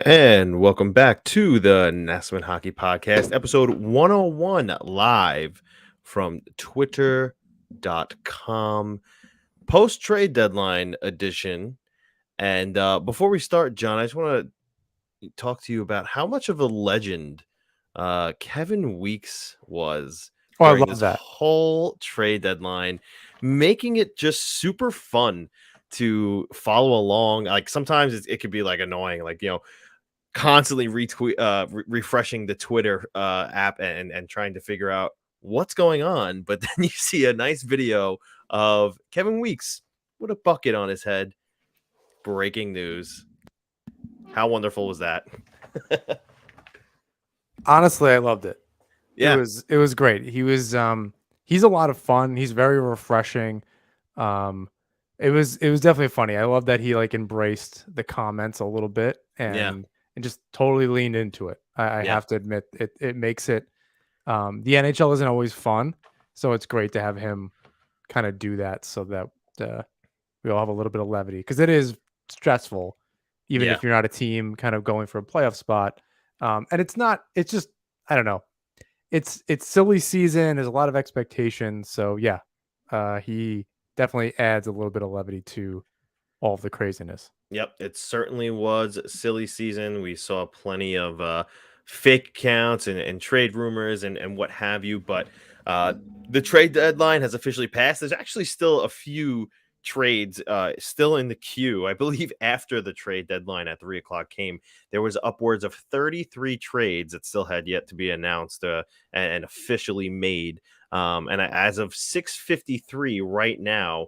And welcome back to the Nassman Hockey Podcast, episode 101, live from twitter.com, post trade deadline edition. And before we start, John, I just want to talk to you about how much of a legend Kevin Weeks was I during love this that. whole trade deadline, making it just super fun to follow along. Like sometimes it could be like annoying, like, constantly refreshing the Twitter app and trying to figure out what's going on. But then you see a nice video of Kevin Weeks with a bucket on his head. Breaking news. How wonderful was that? Honestly, I loved it. Yeah. It was great. He's a lot of fun. He's very refreshing. It was definitely funny. I love that he like embraced the comments a little bit and just totally leaned into it. I have to admit it makes it the NHL isn't always fun, so it's great to have him kind of do that so that we all have a little bit of levity, because it is stressful even if you're not a team kind of going for a playoff spot. And it's just, I don't know. It's silly season. There's a lot of expectations. So he definitely adds a little bit of levity to all of the craziness. Yep, it certainly was silly season. We saw plenty of fake accounts and trade rumors and what have you. But the trade deadline has officially passed. There's actually still a few trades still in the queue. I believe after the trade deadline at 3:00 came, there was upwards of 33 trades that still had yet to be announced and officially made. And as of 6:53 right now,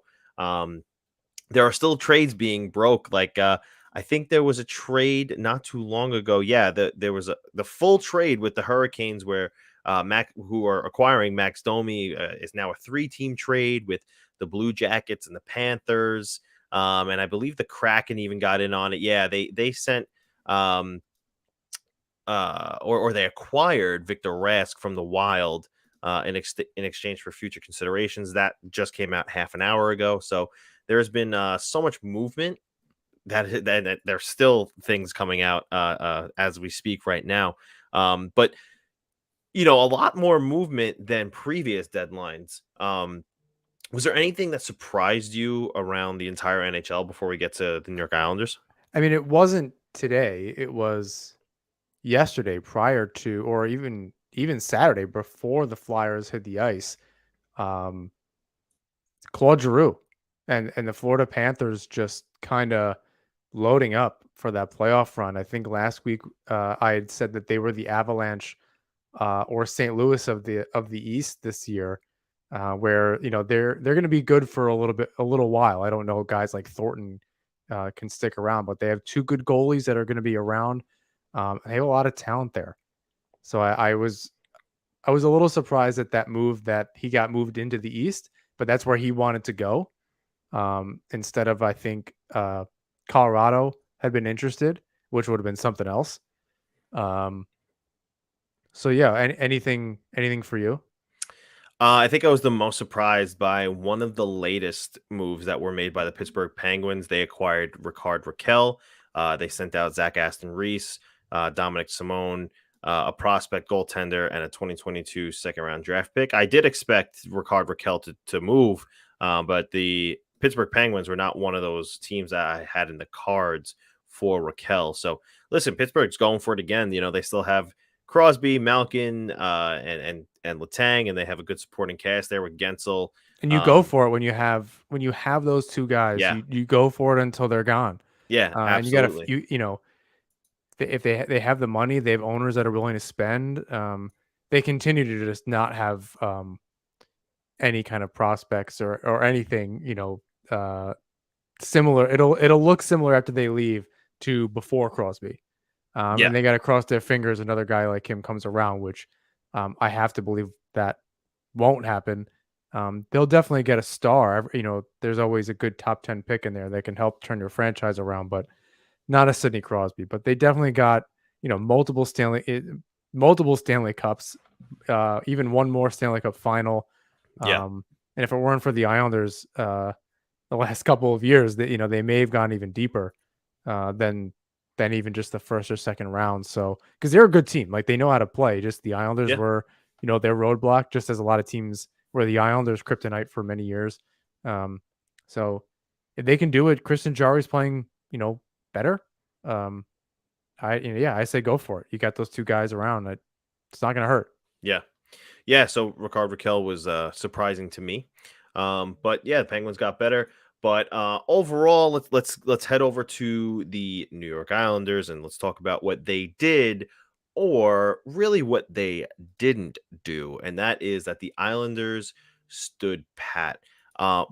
there are still trades being broke. Like I think there was a trade not too long ago. Yeah, there was the full trade with the Hurricanes where who are acquiring Max Domi, is now a 3-team trade with the Blue Jackets and the Panthers. And I believe the Kraken even got in on it. Yeah, they sent or they acquired Victor Rask from the Wild in exchange for future considerations. That just came out half an hour ago. So there has been so much movement that there's still things coming out as we speak right now. But, a lot more movement than previous deadlines. Was there anything that surprised you around the entire NHL before we get to the New York Islanders? I mean, it wasn't today. It was yesterday prior to, or even Saturday before the Flyers hit the ice. Claude Giroux and the Florida Panthers just kind of loading up for that playoff run. I think last week I had said that they were the Avalanche or St. Louis of the East this year, where they're going to be good for a little while. I don't know, guys like Thornton can stick around, but they have 2 good goalies that are going to be around. They have a lot of talent there, so I was a little surprised at that move, that he got moved into the East, but that's where he wanted to go. Instead of, I think, Colorado had been interested, which would have been something else. So yeah, anything for you? I think I was the most surprised by one of the latest moves that were made by the Pittsburgh Penguins. They acquired Ricard Raquel. They sent out Zach Aston Reese, Dominic Simone, a prospect goaltender, and a 2022 second-round draft pick. I did expect Ricard Raquel to move, but the Pittsburgh Penguins were not one of those teams that I had in the cards for Raquel. So listen, Pittsburgh's going for it again. They still have Crosby, Malkin, and Letang, and they have a good supporting cast there with Gensel. And you go for it when you have those 2 guys. Yeah. You go for it until they're gone. Yeah, And absolutely. if they have the money, they have owners that are willing to spend. They continue to just not have any kind of prospects or anything similar. It'll look similar after they leave to before Crosby. Yeah. And they got to cross their fingers another guy like him comes around, which I have to believe that won't happen. They'll definitely get a star. There's always a good top 10 pick in there that can help turn your franchise around, but not a Sidney Crosby. But they definitely got multiple Stanley Cups, even one more Stanley Cup final. Yeah. And if it weren't for the Islanders, the last couple of years, that they may have gone even deeper than even just the first or second round. So because they're a good team, like they know how to play. Just the Islanders Yeah. were, their roadblock, just as a lot of teams were the Islanders' kryptonite for many years. So if they can do it, Kristen Jarry's playing, better. Um, I say go for it. You got those two guys around. It's not going to hurt. Yeah. Yeah, so Ricard Raquel was surprising to me, but yeah, the Penguins got better. But overall, let's head over to the New York Islanders and let's talk about what they did, or really what they didn't do, and that is that the Islanders stood pat.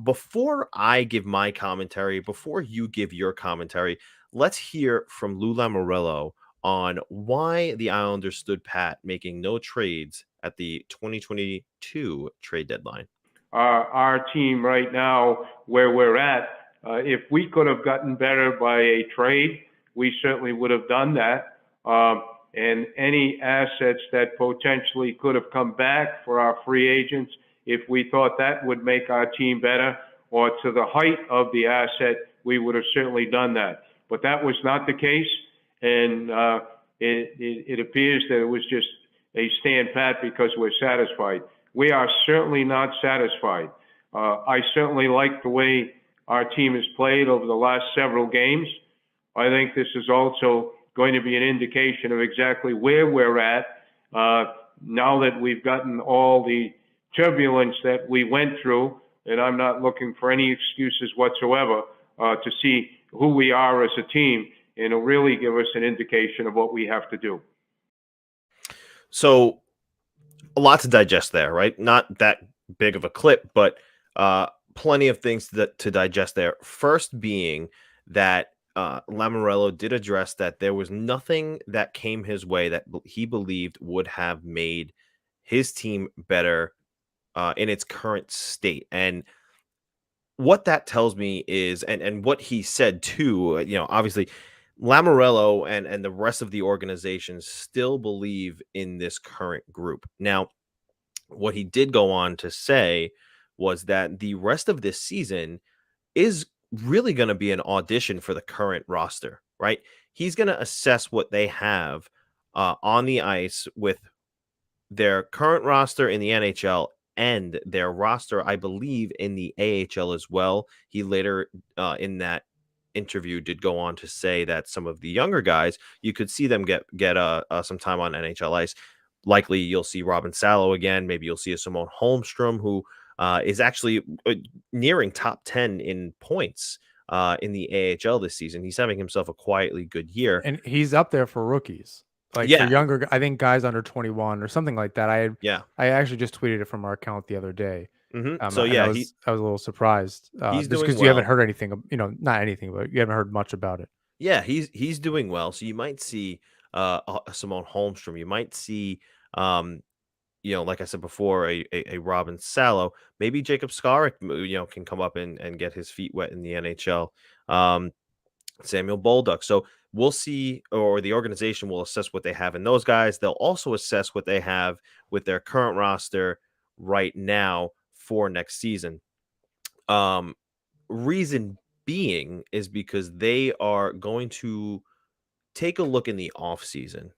Before I give my commentary, before you give your commentary, let's hear from Lou Lamoriello on why the Islanders stood pat, making no trades at the 2022 trade deadline. Our team right now, where we're at, if we could have gotten better by a trade, we certainly would have done that. And any assets that potentially could have come back for our free agents, if we thought that would make our team better or to the height of the asset, we would have certainly done that. But that was not the case, and it appears that it was just a stand pat because we're satisfied. We are certainly not satisfied. I certainly like the way our team has played over the last several games. I think this is also going to be an indication of exactly where we're at now that we've gotten all the turbulence that we went through, and I'm not looking for any excuses whatsoever to see who we are as a team, and it'll really give us an indication of what we have to do. So a lot to digest there, right? Not that big of a clip, but plenty of things to digest there. First being that Lamoriello did address that there was nothing that came his way that he believed would have made his team better in its current state. And what that tells me is, and what he said too, obviously Lamoriello and the rest of the organization still believe in this current group. Now, what he did go on to say was that the rest of this season is really going to be an audition for the current roster, right? He's going to assess what they have on the ice with their current roster in the NHL and their roster, I believe, in the AHL as well. He later in that interview did go on to say that some of the younger guys, you could see them get some time on NHL ice. Likely you'll see Robin Salo again. Maybe you'll see a Simone Holmstrom, who is actually nearing top 10 in points in the AHL this season. He's having himself a quietly good year. And he's up there for rookies. Like for younger, I think guys under 21 or something like that. I actually just tweeted it from our account the other day. So yeah, I was a little surprised. He's just doing because well. you haven't heard anything, not anything, but you haven't heard much about it. Yeah, he's doing well. So you might see Simone Holmstrom. You might see like I said before, a Robin Salo. Maybe Jacob Skarek, can come up and get his feet wet in the NHL. Samuel Bolduc. So we'll see, or the organization will assess what they have in those guys. They'll also assess what they have with their current roster right now for next season. Reason being is because they are going to take a look in the off season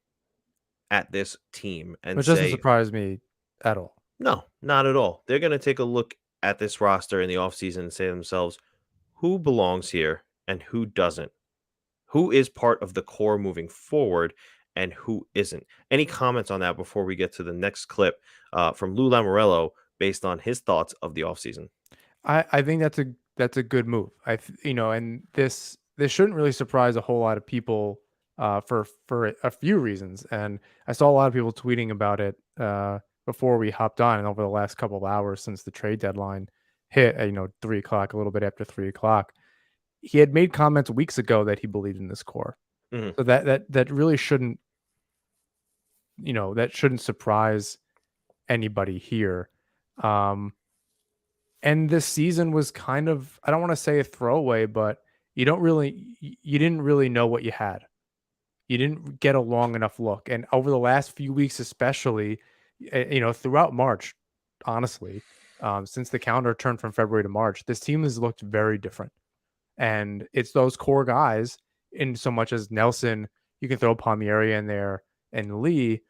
at this team and Which say, doesn't surprise me at all. No, not at all. They're going to take a look at this roster in the offseason and say to themselves, who belongs here and who doesn't? Who is part of the core moving forward and who isn't? Any comments on that before we get to the next clip from Lou Lamoriello based on his thoughts of the offseason? I think that's a good move. And this shouldn't really surprise a whole lot of people for a few reasons. And I saw a lot of people tweeting about it before we hopped on and over the last couple of hours since the trade deadline hit at 3:00, a little bit after 3:00. he had made comments weeks ago that he believed in this core. Mhm. So that really shouldn't, that shouldn't surprise anybody here. Um, and this season was kind of, I don't want to say a throwaway, but you didn't really know what you had. You didn't get a long enough look. And over the last few weeks, especially, throughout March, honestly, since the calendar turned from February to March, this team has looked very different. And it's those core guys, in so much as Nelson, you can throw Palmieri in there, and Lee,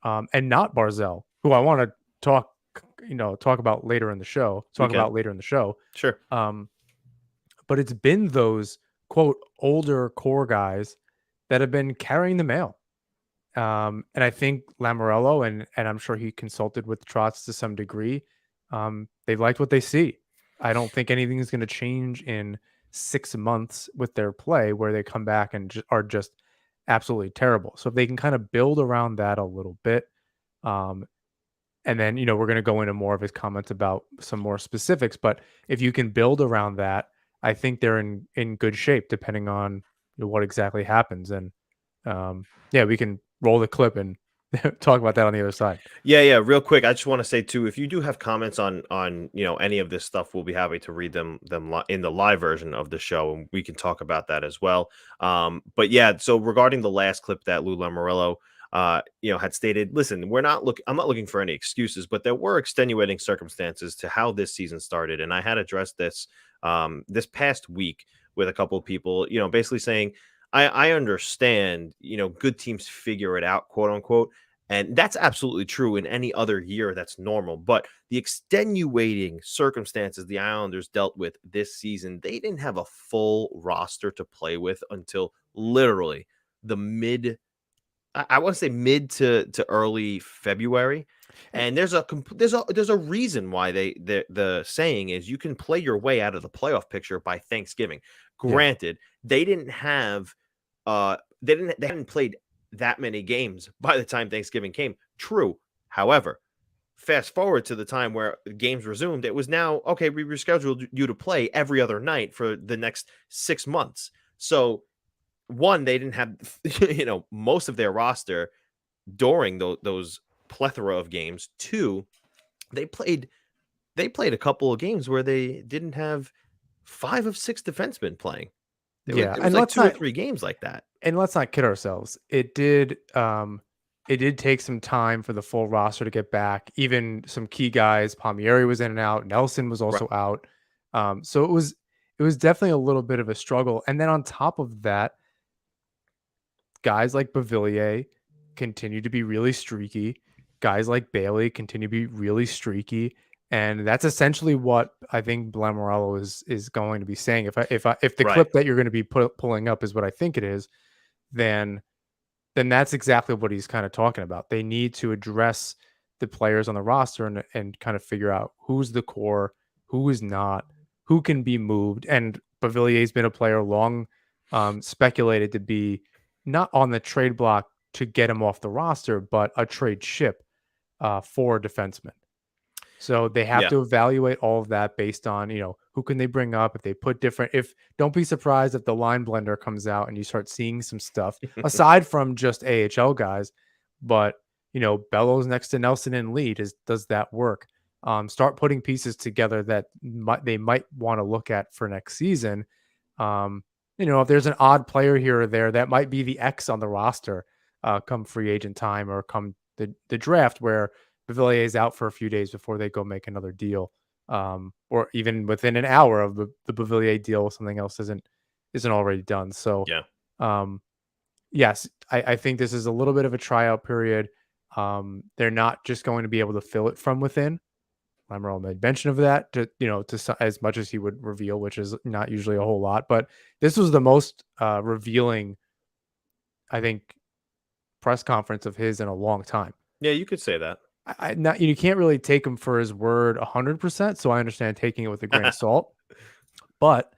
and not Barzell, who I want to talk about later in the show. We can. Sure. But it's been those quote older core guys that have been carrying the mail. And I think Lamoriello, and I'm sure he consulted with Trotz to some degree. They liked what they see. I don't think anything is going to change in 6 months with their play, where they come back and are just absolutely terrible. So if they can kind of build around that a little bit, um, and then we're going to go into more of his comments about some more specifics. But if you can build around that, I think they're in good shape, depending on what exactly happens. And yeah, we can roll the clip and talk about that on the other side. Yeah. Real quick, I just want to say too, if you do have comments on any of this stuff, we'll be happy to read them in the live version of the show, and we can talk about that as well. But yeah, so regarding the last clip that Lou Lamoriello had stated, listen, I'm not looking for any excuses, but there were extenuating circumstances to how this season started, and I had addressed this this past week with a couple of people, basically saying, I understand, good teams figure it out, quote unquote. And that's absolutely true in any other year. That's normal. But the extenuating circumstances the Islanders dealt with this season, they didn't have a full roster to play with until literally the I want to say mid to early February. And there's a reason why the saying is you can play your way out of the playoff picture by Thanksgiving. Granted, they didn't have they hadn't played that many games by the time Thanksgiving came. True. However, fast forward to the time where games resumed, it was now, okay, we rescheduled you to play every other night for the next 6 months. So one, they didn't have most of their roster during those plethora of games. Two, they played a couple of games where they didn't have 5 of 6 defensemen playing. There was like 2 or 3 games like that. And let's not kid ourselves. It did take some time for the full roster to get back. Even some key guys, Palmieri was in and out. Nelson was also out. So it was definitely a little bit of a struggle. And then on top of that, guys like Beauvillier continue to be really streaky. Guys like Bailey continue to be really streaky. And that's essentially what I think Lamoriello is going to be saying. If the clip that you're going to be pulling up is what I think it is, then that's exactly what he's kind of talking about. They need to address the players on the roster and kind of figure out who's the core, who is not, who can be moved. And Beauvillier's been a player long speculated to be not on the trade block to get him off the roster, but a trade chip for defensemen. So they have to evaluate all of that based on, who can they bring up if they put different, don't be surprised if the line blender comes out and you start seeing some stuff aside from just AHL guys, but Bellows next to Nelson and Lee, does that work? Start putting pieces together that they might want to look at for next season. If there's an odd player here or there, that might be the X on the roster come free agent time or come the draft, where Beauvillier is out for a few days before they go make another deal, or even within an hour of the Beauvillier deal, something else isn't already done. So, yes, I think this is a little bit of a tryout period. They're not just going to be able to fill it from within. Lamoriello made mention of that, to as much as he would reveal, which is not usually a whole lot. But this was the most revealing, I think, press conference of his in a long time. Yeah, you could say that. You can't really take him for his word 100%, so I understand taking it with a grain of salt. But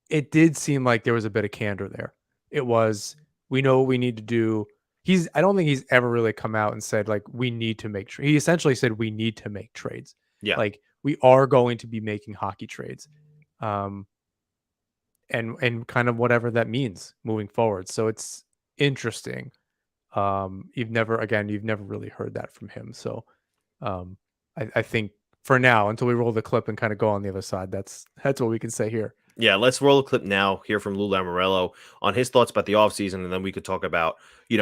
it did seem like there was a bit of candor there. It was, we know what we need to do. I don't think he's ever really come out and said, like, we need to make trades. He essentially said we need to make trades. Yeah. Like, we are going to be making hockey trades. And and kind of whatever that means moving forward. So it's interesting. You've never really heard that from him. So um, I think for now, until we roll the clip and kind of go on the other side, that's what we can say here. Yeah, let's roll a clip now, hear from Lou Lamoriello on his thoughts about the offseason, and then we could talk about,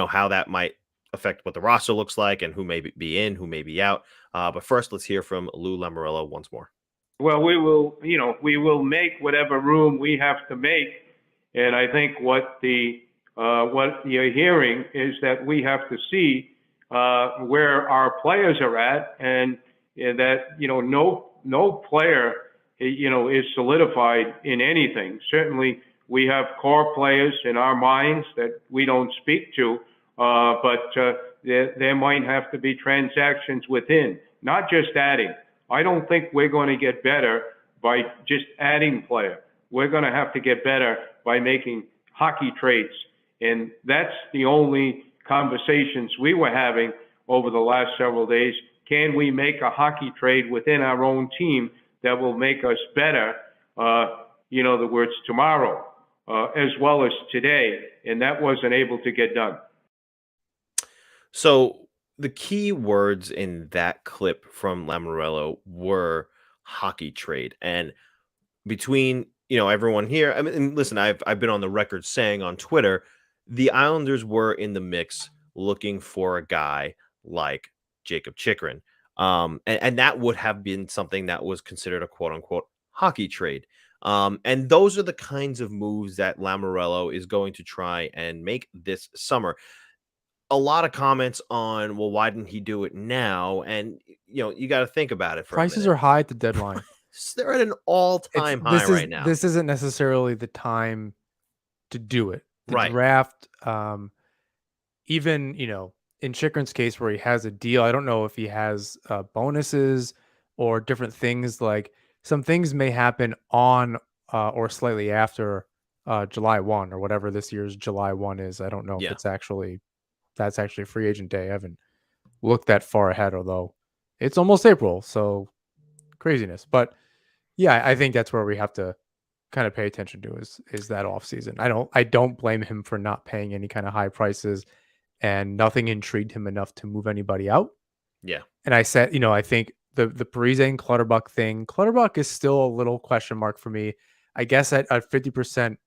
how that might affect what the roster looks like and who may be in, who may be out. But first, let's hear from Lou Lamoriello once more. Well, we will make whatever room we have to make, and I think what you're hearing is that we have to see where our players are at, and that no player is solidified in anything. Certainly, we have core players in our minds that we don't speak to, but there might have to be transactions within, not just adding. I don't think we're going to get better by just adding player. We're going to have to get better by making hockey trades. And that's the only conversations we were having over the last several days. Can we make a hockey trade within our own team that will make us better, in other words, tomorrow, as well as today? And that wasn't able to get done. So the key words in that clip from Lamoriello were hockey trade. And between, everyone here, I mean, listen, I've been on the record saying on Twitter, the Islanders were in the mix looking for a guy like Jacob Chychrun. And that would have been something that was considered a quote unquote hockey trade. And those are the kinds of moves that Lamoriello is going to try and make this summer. A lot of comments on, well, why didn't he do it now? And, you got to think about it for Prices a minute. are high at the deadline. They're at an all-time high right now. This isn't necessarily the time to do it. The Right. draft, even, in Chychrun's case where he has a deal, I don't know if he has bonuses or different things. Like some things may happen on or slightly after July 1 or whatever this year's July 1 is. I don't know if that's actually free agent day. I haven't looked that far ahead, although it's almost April, so craziness. But yeah, I think that's where we have to kind of pay attention to is that off season. I don't blame him for not paying any kind of high prices, and nothing intrigued him enough to move anybody out. Yeah. And I said, I think the Parise and Clutterbuck thing, Clutterbuck is still a little question mark for me. I guess at 50%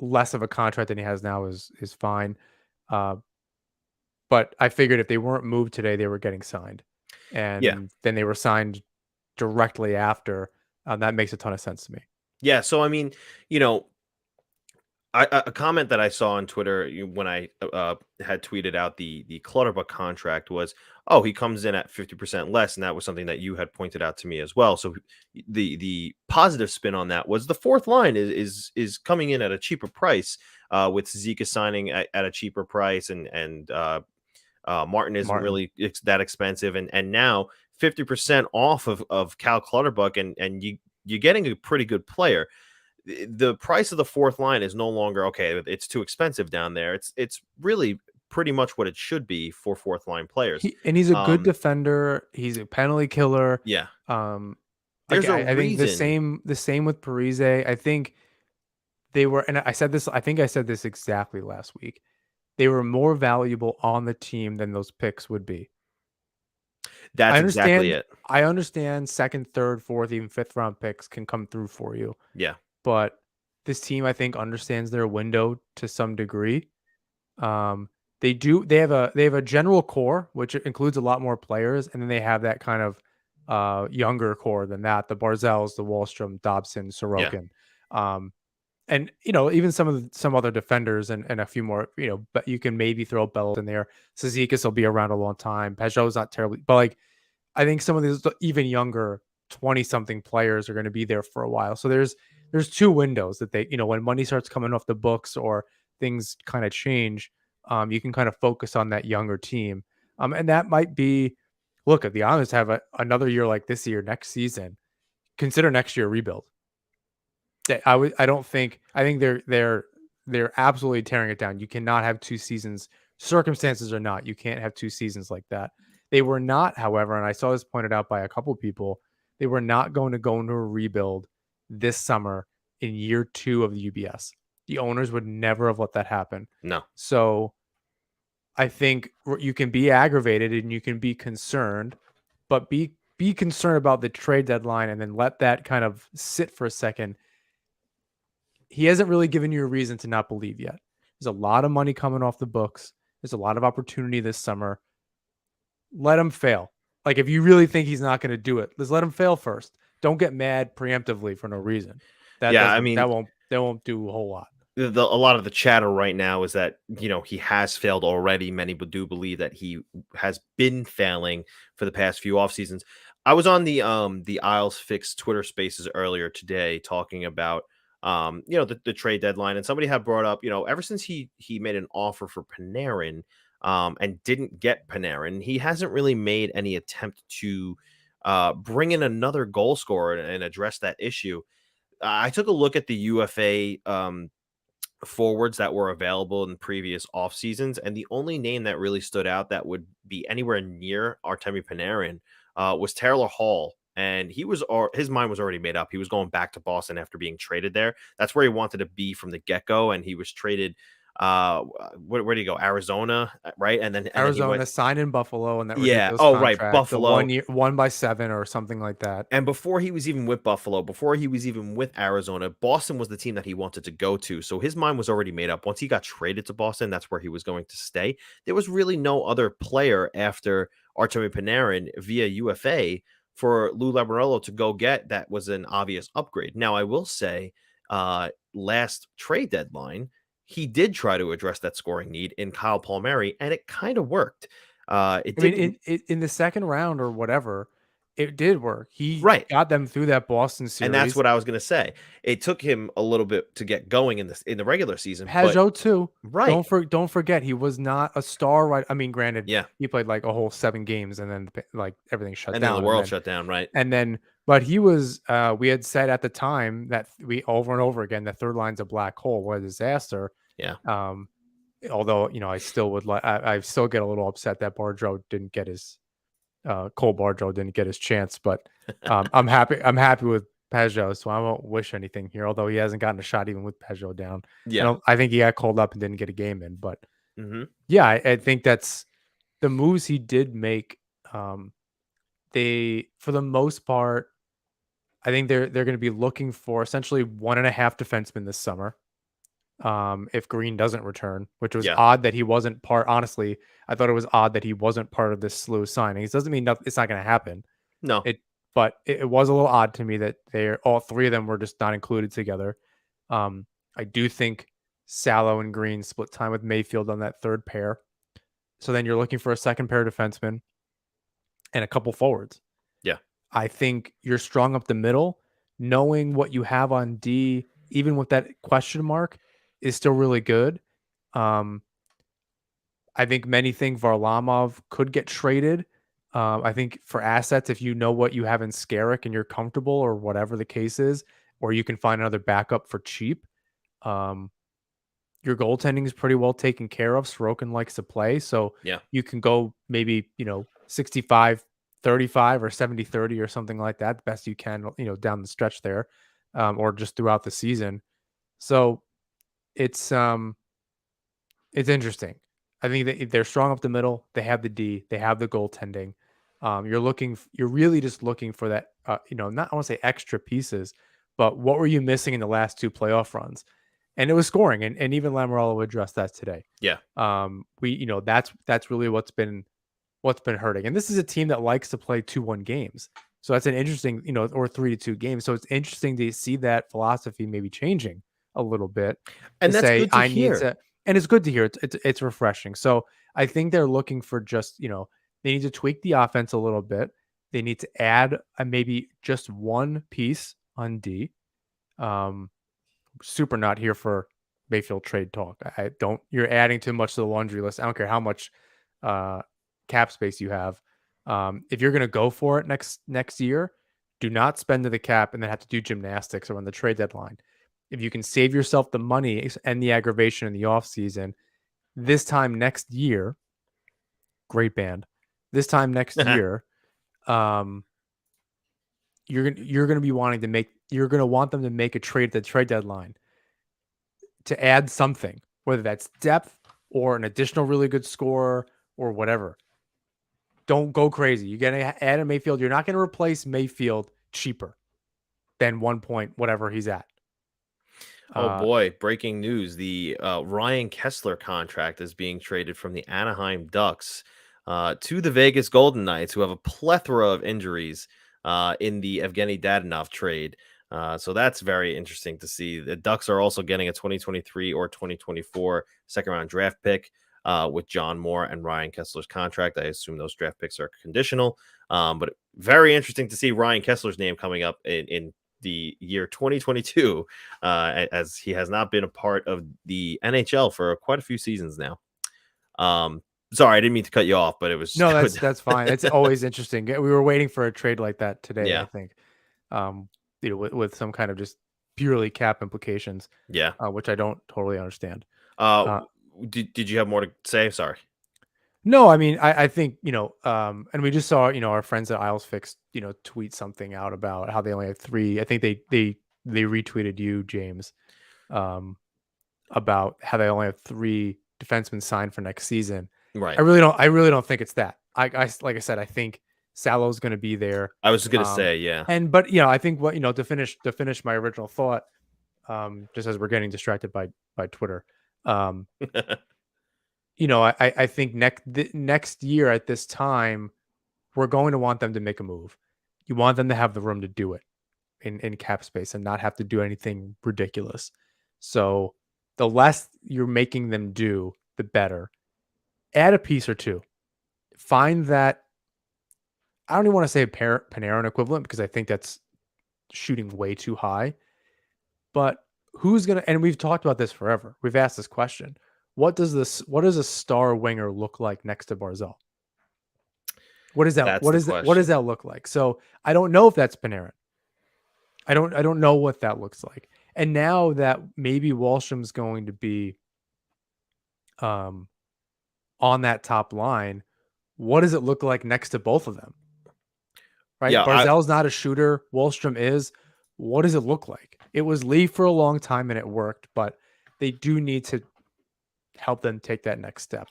less of a contract than he has now is fine. But I figured if they weren't moved today, they were getting signed. And then they were signed directly after. That makes a ton of sense to me. Yeah. So, I mean, a comment that I saw on Twitter when I had tweeted out the Clutterbuck contract was, oh, he comes in at 50% less. And that was something that you had pointed out to me as well. So the positive spin on that was the fourth line is coming in at a cheaper price, with Zika signing at a cheaper price, and Martin isn't really that expensive. And now 50% off of Cal Clutterbuck, and you're getting a pretty good player. The price of the fourth line is no longer okay. It's too expensive down there. It's really pretty much what it should be for fourth line players. He's a good defender. He's a penalty killer. Yeah. There's I think the same with Parise. I think they were, and I said this. I think I said this exactly last week. They were more valuable on the team than those picks would be. That's exactly it. I understand second, third, fourth, even fifth round picks can come through for you. Yeah. But this team, I think, understands their window to some degree. They have a general core, which includes a lot more players, and then they have that kind of younger core than that. The Barzals, the Wallstrom, Dobson, Sorokin. Yeah. And even some other defenders and a few more, but you can maybe throw Bellows in there. Cizikas will be around a long time. Peugeot's not terribly, but like I think some of these even younger 20-something players are going to be there for a while. So there's two windows that they, when money starts coming off the books or things kind of change, you can kind of focus on that younger team. And that might be, look, if the Islanders have another year like this year, next season, consider next year a rebuild. I think they're absolutely tearing it down. You cannot have two seasons, circumstances or not. You can't have two seasons like that. They were not, however, and I saw this pointed out by a couple people, they were not going to go into a rebuild this summer in year 2 of the UBS. The owners would never have let that happen. No. So I think you can be aggravated and you can be concerned, but be concerned about the trade deadline and then let that kind of sit for a second. He hasn't really given you a reason to not believe yet. There's a lot of money coming off the books. There's a lot of opportunity this summer. Let him fail. Like, if you really think he's not going to do it, let's let him fail first. Don't get mad preemptively for no reason. That won't do a whole lot. A lot of the chatter right now is that, he has failed already. Many do believe that he has been failing for the past few off seasons. I was on the Isles Fix Twitter Spaces earlier today talking about the trade deadline, and somebody had brought up, ever since he made an offer for Panarin and didn't get Panarin, he hasn't really made any attempt to bring in another goal scorer and address that issue. I took a look at the UFA forwards that were available in previous off seasons, and the only name that really stood out that would be anywhere near Artemi Panarin was Taylor Hall, and his mind was already made up. He was going back to Boston after being traded there. That's where he wanted to be from the get-go, and he was traded where did he go? Arizona, right? And then Arizona signed in Buffalo, and that ridiculous contract, right, Buffalo, 1 year, 1/7 or something like that. And before he was even with Buffalo, before he was even with Arizona, Boston was the team that he wanted to go to. So his mind was already made up. Once he got traded to Boston, that's where he was going to stay. There was really no other player after Artemi Panarin via UFA for Lou Lamoriellos to go get that was an obvious upgrade. Now, I will say, last trade deadline, he did try to address that scoring need in Kyle Palmieri, and it kind of worked. In the second round or whatever, it did work. He got them through that Boston series, and that's what I was going to say. It took him a little bit to get going in the regular season. Peugeot too, right? Don't forget he was not a star. Right? I mean, granted, yeah, he played like a whole 7 games, and then like everything shut down, and then the world shut down, right? And then, but he was. We had said at the time that we over and over again that third line's a black hole. What a disaster. Yeah. Although I still would like, I still get a little upset that Cole Barjo didn't get his chance, but I'm happy with Peugeot, so I won't wish anything here. Although he hasn't gotten a shot even with Peugeot down. Yeah, I think he got called up and didn't get a game in, but yeah, I think that's the moves he did make. They, for the most part, I think they're going to be looking for essentially 1.5 defensemen this summer. If Green doesn't return, which was odd that he wasn't part. Honestly, I thought it was odd that he wasn't part of this slew of signings. It doesn't mean it's not going to happen. No, but it was a little odd to me that all 3 of them were just not included together. I do think Salo and Green split time with Mayfield on that third pair. So then you're looking for a second pair of defensemen and a couple forwards. Yeah, I think you're strong up the middle, knowing what you have on D, even with that question mark, is still really good. I think many think Varlamov could get traded. I think for assets, if you know what you have in Skarek and you're comfortable or whatever the case is, or you can find another backup for cheap, your goaltending is pretty well taken care of. Sorokin likes to play, so you can go maybe 65-35 or 70-30 or something like that, the best you can, down the stretch there, or just throughout the season. So it's interesting. I think they're strong up the middle. They have the D. They have the goaltending. You're really just looking for that. Not I want to say extra pieces, but what were you missing in the last 2 playoff runs? And it was scoring, and even Lamoriello addressed that today. Yeah. That's really what's been hurting. And this is a team that likes to play 2-1 games. So that's an interesting, or 3-2 games. So it's interesting to see that philosophy maybe changing a little bit. And that's good to hear. And it's good to hear. It's refreshing. So I think they're looking for just, they need to tweak the offense a little bit. They need to add maybe just 1 piece on D. Super not here for Mayfield trade talk. You're adding too much to the laundry list. I don't care how much cap space you have. If you're going to go for it next year, do not spend to the cap and then have to do gymnastics around the trade deadline. If you can save yourself the money and the aggravation in the offseason, this time next year, great band. This time next year, you're going to be wanting to make you're going to want them to make a trade at the trade deadline to add something, whether that's depth or an additional really good scorer or whatever. Don't go crazy. You're going to add a Mayfield. You're not going to replace Mayfield cheaper than 1 point, whatever he's at. Oh boy, breaking news. The Ryan Kessler contract is being traded from the Anaheim Ducks to the Vegas Golden Knights, who have a plethora of injuries in the Evgeny Dadonov trade. So that's very interesting to see. The Ducks are also getting a 2023 or 2024 second-round draft pick with John Moore and Ryan Kessler's contract. I assume those draft picks are conditional. But very interesting to see Ryan Kessler's name coming up in the year 2022, as he has not been a part of the NHL for quite a few seasons now. Sorry, I didn't mean to cut you off, but it was no, that's fine. It's always interesting. We were waiting for a trade like that today. Yeah. I think, with some kind of just purely cap implications. Yeah, which I don't totally understand. Did you have more to say? Sorry. No, I mean, I think, and we just saw, our friends at Isles Fix, tweet something out about how they only have 3. I think they retweeted you, James, about how they only have 3 defensemen signed for next season. Right. I really don't think it's that. I like I said, I think Salo's going to be there. I was going to say, yeah. But I think to finish my original thought, just as we're getting distracted by Twitter, I think next year at this time, we're going to want them to make a move. You want them to have the room to do it in cap space and not have to do anything ridiculous. So the less you're making them do, the better. Add a piece or two. Find that, I don't even want to say a Panarin equivalent because I think that's shooting way too high. But who's going to, and we've talked about this forever. We've asked this question. What does a star winger look like next to Barzal? What is that? What does that look like? So I don't know if that's Panarin. I don't know what that looks like. And now that maybe Wahlstrom's going to be on that top line, what does it look like next to both of them? Right? Yeah, Barzal's not a shooter. Wahlstrom is. What does it look like? It was Lee for a long time and it worked, but they do need to help them take that next step.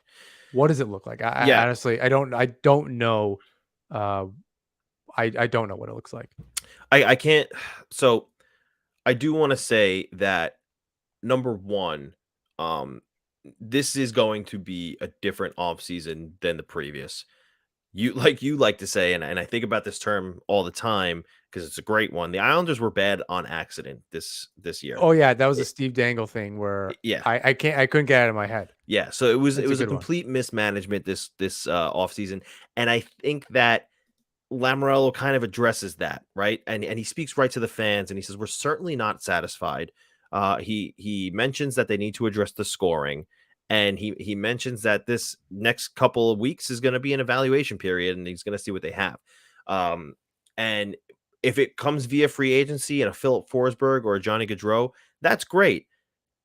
What does it look like? I honestly, I don't know. I don't know what it looks like. I can't. So I do want to say that, number one, this is going to be a different offseason than the previous. You like to say, and I think about this term all the time because it's a great one. The Islanders were bad on accident this year. Oh yeah, that was a Steve Dangle thing where I couldn't get it out of my head. Yeah, so it was a complete mismanagement this offseason, and I think that Lamoriello kind of addresses that, right? And he speaks right to the fans, and he says we're certainly not satisfied. He mentions that they need to address the scoring. And he mentions that this next couple of weeks is going to be an evaluation period, and he's going to see what they have. And if it comes via free agency and a Philip Forsberg or a Johnny Gaudreau, that's great.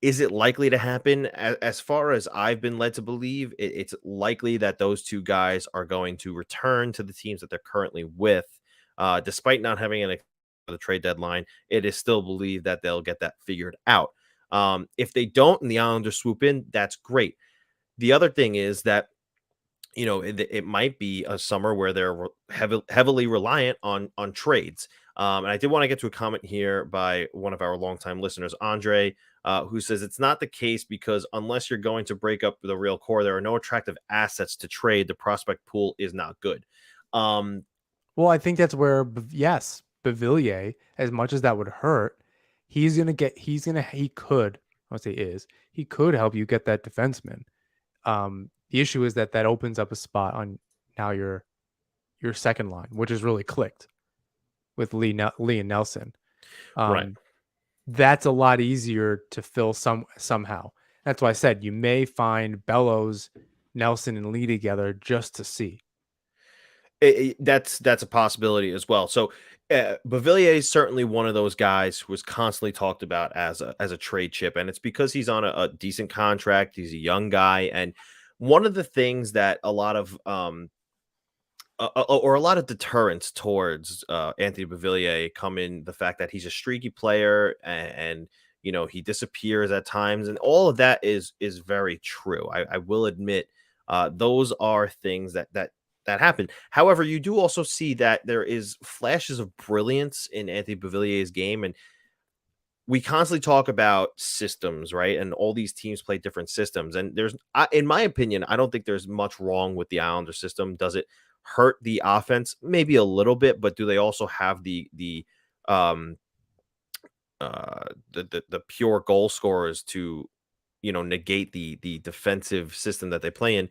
Is it likely to happen? As far as I've been led to believe, it's likely that those two guys are going to return to the teams that they're currently with. Despite not having the trade deadline, it is still believed that they'll get that figured out. If they don't and the Islanders swoop in, that's great. The other thing is that, it might be a summer where they're heavily reliant on trades. And I did want to get to a comment here by one of our longtime listeners, Andre, who says it's not the case because unless you're going to break up the real core, there are no attractive assets to trade. The prospect pool is not good. Well, I think that's where, yes, Beauvillier, as much as that would hurt, he could help you get that defenseman. The issue is that opens up a spot on now your second line, which is really clicked with Lee and Nelson. Right. That's a lot easier to fill somehow. That's why I said you may find Bellows, Nelson, and Lee together just to see. That's a possibility as well. So Beauvillier is certainly one of those guys who was constantly talked about as a trade chip, and it's because he's on a decent contract. He's a young guy, and one of the things that a lot of or a lot of deterrence towards Anthony Beauvillier come in the fact that he's a streaky player and he disappears at times, and all of that is very true. I will admit those are things that happen. However, you do also see that there is flashes of brilliance in Anthony Beauvillier's game, and we constantly talk about systems, right? And all these teams play different systems. And in my opinion, I don't think there's much wrong with the Islander system. Does it hurt the offense? Maybe a little bit, but do they also have um the pure goal scorers to negate the defensive system that they play in?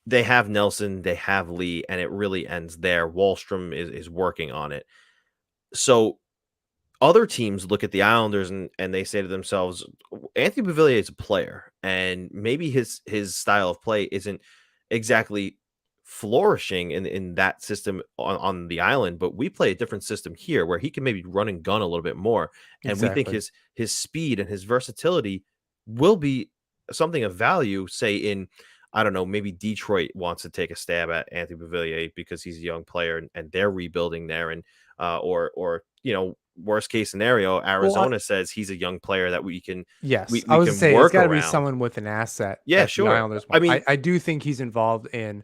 They have Nelson, they have Lee, and it really ends there. Wallstrom is working on it. So other teams look at the Islanders and they say to themselves, Anthony Beauvillier is a player, and maybe his style of play isn't exactly flourishing in that system on the island, but we play a different system here where he can maybe run and gun a little bit more. And we think Exactly. his speed and his versatility will be something of value, say in I don't know, maybe Detroit wants to take a stab at Anthony Beauvillier because he's a young player and they're rebuilding there, and or worst case scenario, Well, Arizona says he's a young player that we can yes, I we was to can say it's work got to be around. someone with an asset Yeah, that the sure. Islanders I want. mean, I do think he's involved in.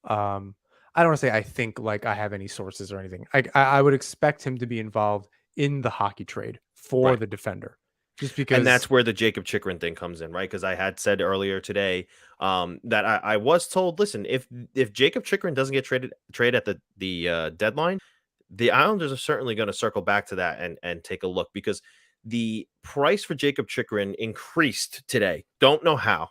I don't want to say I think like I have any sources or anything. I would expect him to be involved in the hockey trade for right. the defender, just And because. that's where the Jacob Chikrin thing comes in, right? Because I had said earlier today that I was told, listen, if Jacob Chikrin doesn't get trade at the deadline, the Islanders are certainly going to circle back to that and take a look, because the price for Jacob Chikrin increased today. Don't know how.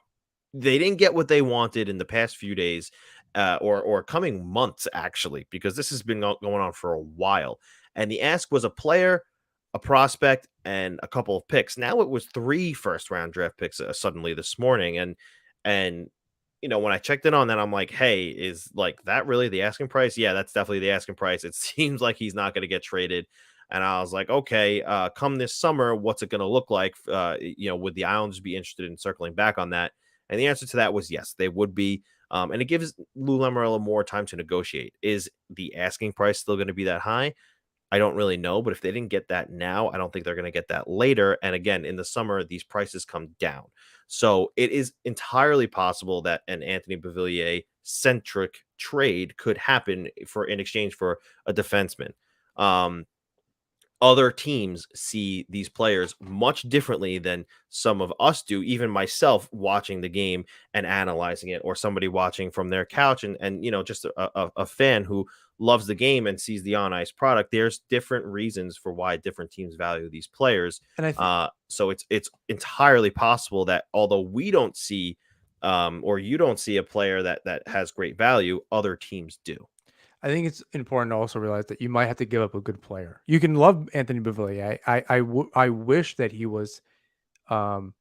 They didn't get what they wanted in the past few days, or coming months actually, because this has been going on for a while. And the ask was a player, a prospect, and a couple of picks. Now it was 3 first-round draft picks suddenly this morning, and when I checked in on that, I'm like, hey, is like that really the asking price? Yeah, that's definitely the asking price. It seems like he's not going to get traded. And I was like, okay, come this summer, what's it going to look like? Would the Islanders be interested in circling back on that? And the answer to that was yes, they would be. And it gives Lou Lamoriellos more time to negotiate. Is the asking price still going to be that high? I don't really know, but if they didn't get that now, I don't think they're going to get that later. And again, in the summer, these prices come down. So it is entirely possible that an Anthony Beauvillier centric trade could happen in exchange for a defenseman. Um, Other teams see these players much differently than some of us do, even myself watching the game and analyzing it, or somebody watching from their couch and just a fan who loves the game and sees the on ice product. There's different reasons for why different teams value these players. And I think So it's entirely possible that although we don't see or you don't see a player that has great value, other teams do. it's important to also realize that you might have to give up a good player. You can love Anthony Beauvillier. I wish that he was um,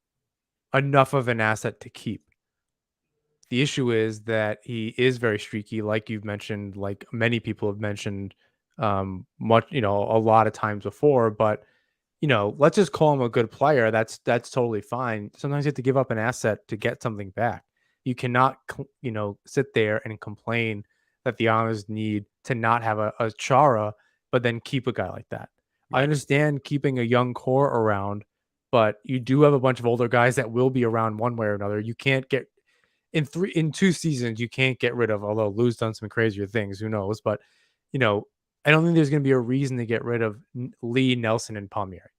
enough of an asset to keep. The issue is that he is very streaky, like you've mentioned, like many people have mentioned, much a lot of times before. But let's just call him a good player. That's totally fine. Sometimes you have to give up an asset to get something back. You cannot, sit there and complain that the Islanders need to not have a Chara, but then keep a guy like that. I Right. understand keeping a young core around, but you do have a bunch of older guys that will be around one way or another. You can't get in 2 seasons, you can't get rid of. Although Lou's done some crazier things, who knows? But you know, I don't think there's going to be a reason to get rid of Lee, Nelson, and Palmieri.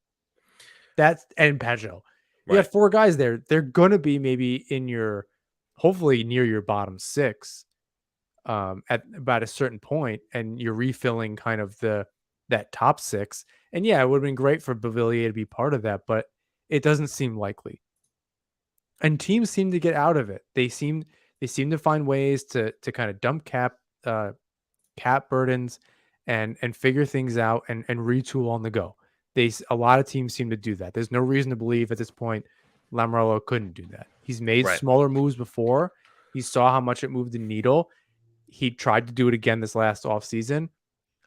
That's and Pajot. You Right. have 4 guys there. They're going to be maybe hopefully near your bottom 6 at about a certain point, and you're refilling kind of that top 6. And yeah, it would have been great for Beauvillier to be part of that, but it doesn't seem likely. And teams seem to get out of it. They seem to find ways to kind of dump uh, cap burdens and figure things out and retool on the go. A lot of teams seem to do that. There's no reason to believe at this point Lamoriello couldn't do that. He's made Right. smaller moves before. He saw how much it moved the needle. He tried to do it again this last offseason.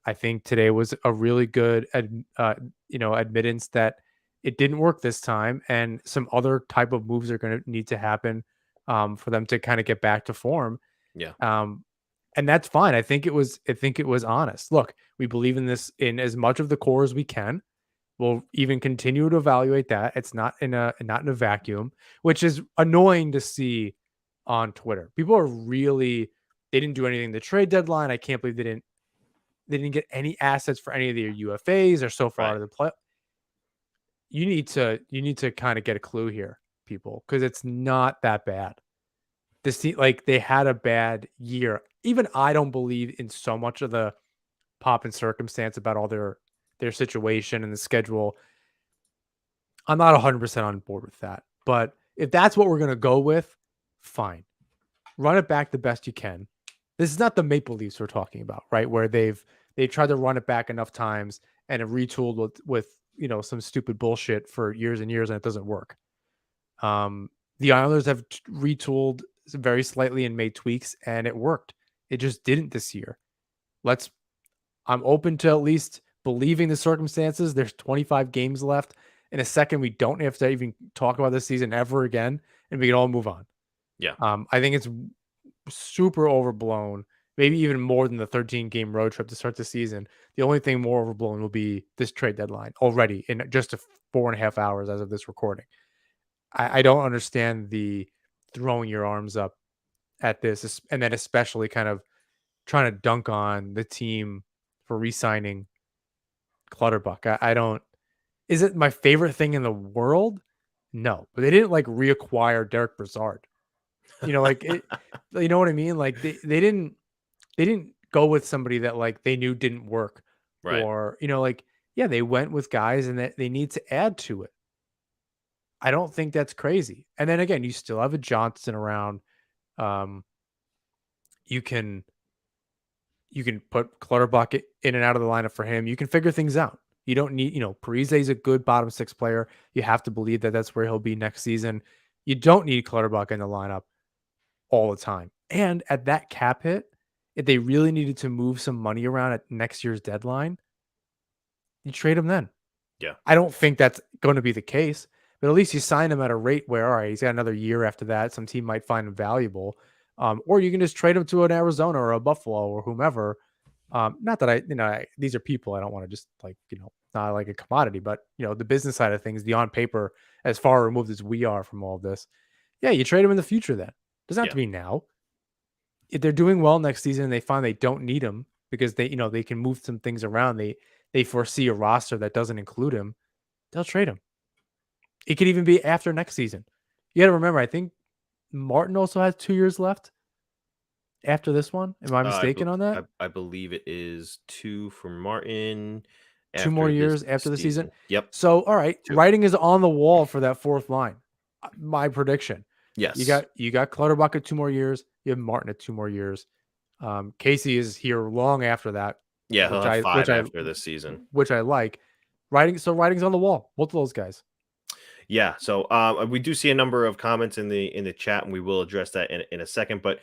I think today was a really good admittance that it didn't work this time, and some other type of moves are going to need to happen for them to kind of get back to form. Yeah. Um, And that's fine. I think it was honest. Look, we believe in this in as much of the core as we can. We'll even continue to evaluate that. It's not in a vacuum, which is annoying to see on Twitter. People are really they didn't do anything the trade deadline. I can't believe they didn't get any assets for any of their UFAs. They're so far out of the play. You need to kind of get a clue here, people, because it's not that bad. Like they had a bad year. Even I don't believe in so much of the pop and circumstance about all their situation and the schedule. I'm not 100% on board with that. But if that's what we're going to go with, fine. Run it back the best you can. This is not the Maple Leafs we're talking about, right? Where they've tried to run it back enough times and have retooled with some stupid bullshit for years and years and it doesn't work. The Islanders have retooled very slightly and made tweaks and it worked. It just didn't this year. I'm open to at least believing the circumstances. There's 25 games left. In a second, we don't have to even talk about this season ever again, and we can all move on. Yeah. I think it's super overblown, maybe even more than the 13-game road trip to start the season. The only thing more overblown will be this trade deadline already in just 4.5 hours as of this recording. I don't understand the throwing your arms up at this, and then especially kind of trying to dunk on the team for re-signing Clutterbuck. I don't. Is it my favorite thing in the world? No, but they didn't like reacquire Derek Brassard. You know, like it, you know what I mean? Like they didn't go with somebody that like they knew didn't work, Right. or like they went with guys and that they need to add to it. I don't think that's crazy. And then again, you still have a Johnson around. You can put Clutterbuck in and out of the lineup for him. You can figure things out. You don't need, Parise is a good bottom six player. You have to believe that that's where he'll be next season. You don't need Clutterbuck in the lineup all the time. And at that cap hit, if they really needed to move some money around at next year's deadline, you trade him then. Yeah. I don't think that's going to be the case, but at least you sign him at a rate where, all right, he's got another year after that. Some team might find him valuable. Or you can just trade him to an Arizona or a Buffalo or whomever. Not that these are people. I don't want to just not like a commodity, but the business side of things, the on paper, as far removed as we are from all of this. Yeah, you trade them in the future then. Doesn't have to be now. If they're doing well next season and they find they don't need him because they can move some things around, they foresee a roster that doesn't include him, they'll trade him. It could even be after next season. You got to remember, I think Martin also has 2 years left after this one. Am I mistaken on that? I believe it is 2 for Martin. 2 more years after the season. Yep. So, all right, 2. Writing is on the wall for that fourth line. My prediction. Yes. You got Clutterbuck at 2 more years. You have Martin at 2 more years. Casey is here long after that. Yeah, he'll have 5 after this season, which I like. Writing's on the wall. Both of those guys. Yeah. So we do see a number of comments in the chat, and we will address that in a second. But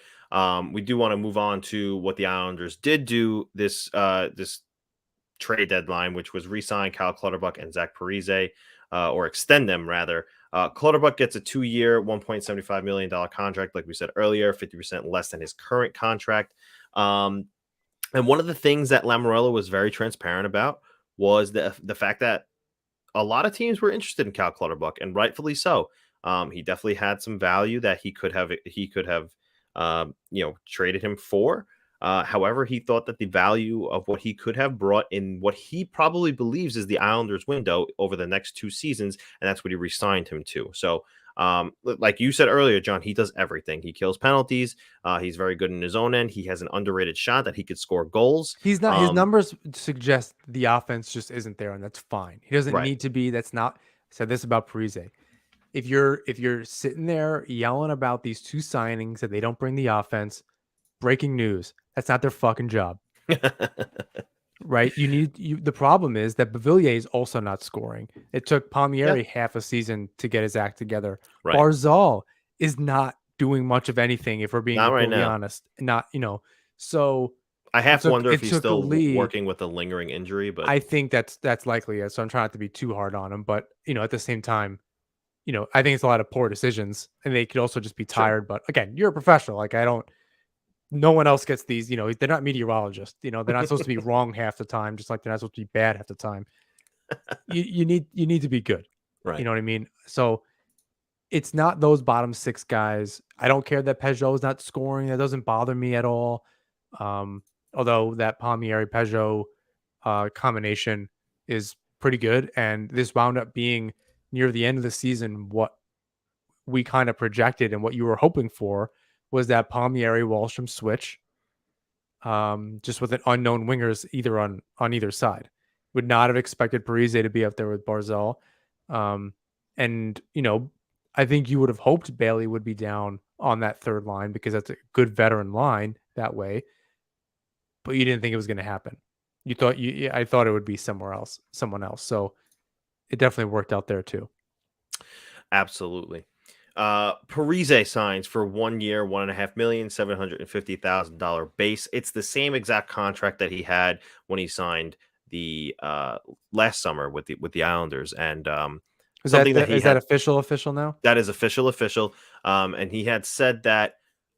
we do want to move on to what the Islanders did do this trade deadline, which was re-sign Kyle Clutterbuck and Zach Parise, or extend them rather. Clutterbuck gets a 2-year, $1.75 million contract, like we said earlier, 50% less than his current contract. And one of the things that Lamoriello was very transparent about was the fact that a lot of teams were interested in Kyle Clutterbuck, and rightfully so. He definitely had some value that he could have traded him for. However, he thought that the value of what he could have brought in what he probably believes is the Islanders window over the next 2 seasons, and that's what he re-signed him to. So, like you said earlier, John, he does everything. He kills penalties. He's very good in his own end. He has an underrated shot that he could score goals. He's not. His numbers suggest the offense just isn't there, and that's fine. He doesn't need to be. That's not. I said this about Parise. If you're sitting there yelling about these 2 signings that they don't bring the offense, breaking news. That's not their fucking job. Right? The problem is that Beauvillier is also not scoring. It took Palmieri half a season to get his act together. Right. Barzal is not doing much of anything, if we're being completely honest. Not, so I have to wonder if he's still working with a lingering injury, but I think that's likely. So I'm trying not to be too hard on him, but at the same time, I think it's a lot of poor decisions, and they could also just be tired. Sure. But again, you're a professional. Like no one else gets these. They're not meteorologists. They're not supposed to be wrong half the time, just like they're not supposed to be bad half the time. You need to be good. You Right. know what I mean? So it's not those bottom six guys. I don't care that Peugeot is not scoring. That doesn't bother me at all. Um, Although that Palmieri Peugeot combination is pretty good, and this wound up being near the end of the season what we kind of projected and what you were hoping for was that Palmieri Wallstrom switch, just with an unknown wingers either on either side. Would not have expected Parise to be up there with Barzal. And I think you would have hoped Bailey would be down on that third line because that's a good veteran line that way. But you didn't think it was going to happen. I thought it would be someone else. So it definitely worked out there too. Absolutely. Parise signs for 1 year, $1.5 million, $750,000 base. It's the same exact contract that he had when he signed the last summer with the Islanders, and Is something that that he that had. official now? That is official. And he had said that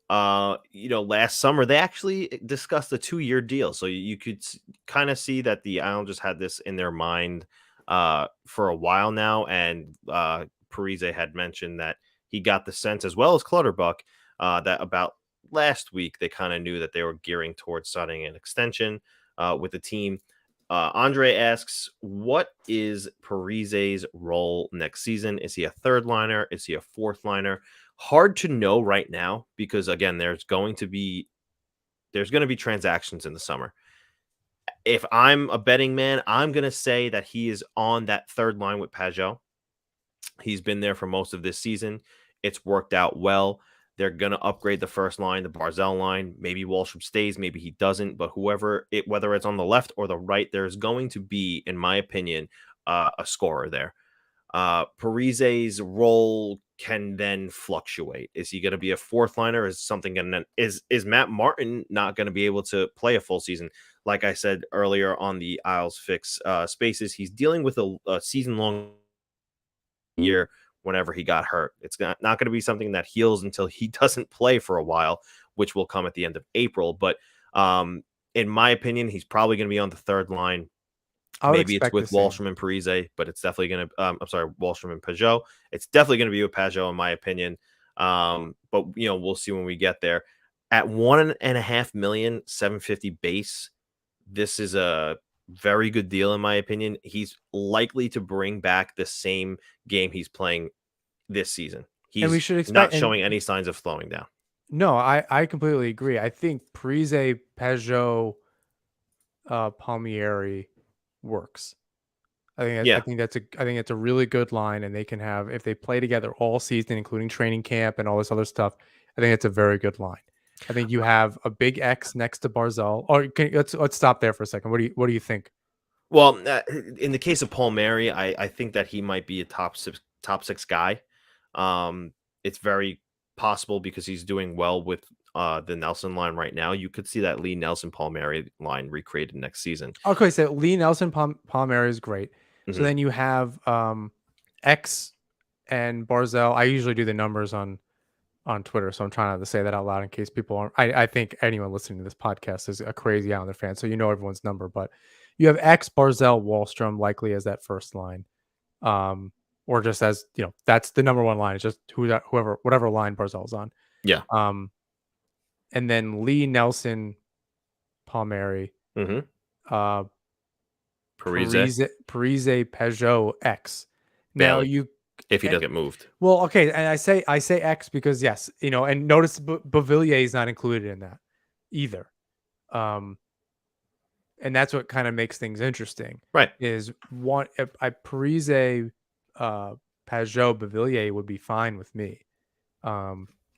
last summer they actually discussed a 2-year deal, so you could kind of see that the Islanders had this in their mind for a while now, and Parise had mentioned that he got the sense, as well as Clutterbuck, that about last week they kind of knew that they were gearing towards signing an extension with the team. Andre asks, what is Parise's role next season? Is he a third liner? Is he a fourth liner? Hard to know right now because, again, there's going to be transactions in the summer. If I'm a betting man, I'm going to say that he is on that third line with Peugeot. He's been there for most of this season. It's worked out well. They're going to upgrade the first line, the Barzal line. Maybe Wallstrom stays, maybe he doesn't. But whether it's on the left or the right, there's going to be, in my opinion, a scorer there. Parise's role can then fluctuate. Is he going to be a fourth liner? Is Matt Martin not going to be able to play a full season? Like I said earlier on the Isles Fix Spaces, he's dealing with a season-long year whenever he got hurt. It's not going to be something that heals until he doesn't play for a while, which will come at the end of April. But in my opinion, he's probably going to be on the third line. Maybe it's with Wallstrom and Parise, but it's definitely going to, Wallstrom and Peugeot. It's definitely going to be with Peugeot, in my opinion. But we'll see when we get there. At $1.5 million, $750 base, this is a very good deal, in my opinion. He's likely to bring back the same game he's playing this season. He's not showing any signs of slowing down. No, I completely agree. I think Parise, Peugeot, Palmieri works. I think that's a really good line, and they can have, if they play together all season, including training camp and all this other stuff. I think it's a very good line. I think you have a big X next to Barzal. Or let's stop there for a second. What do you think? Well, in the case of Palmieri, I think that he might be a top six guy. It's very possible because he's doing well with the Nelson line right now. You could see that Lee Nelson Palmieri line recreated next season. Okay, so Lee Nelson Palmieri is great. Mm-hmm. So then you have X and Barzal. I usually do the numbers on Twitter, so I'm trying not to say that out loud in case people aren't. I think anyone listening to this podcast is a crazy Islander fan, so you know everyone's number. But you have X, Barzal, Wallstrom likely as that first line, or just as that's the number one line. It's just whatever line Barzal's on. Yeah. And then Lee Nelson, Palmieri, Parise, Peugeot, X. Bailey. Now if he doesn't get moved. Well, okay, and I say X because yes, and notice Beauvillier is not included in that either. And that's what kind of makes things interesting. Right. Is one Parise, Peugeot, Beauvillier would be fine with me. A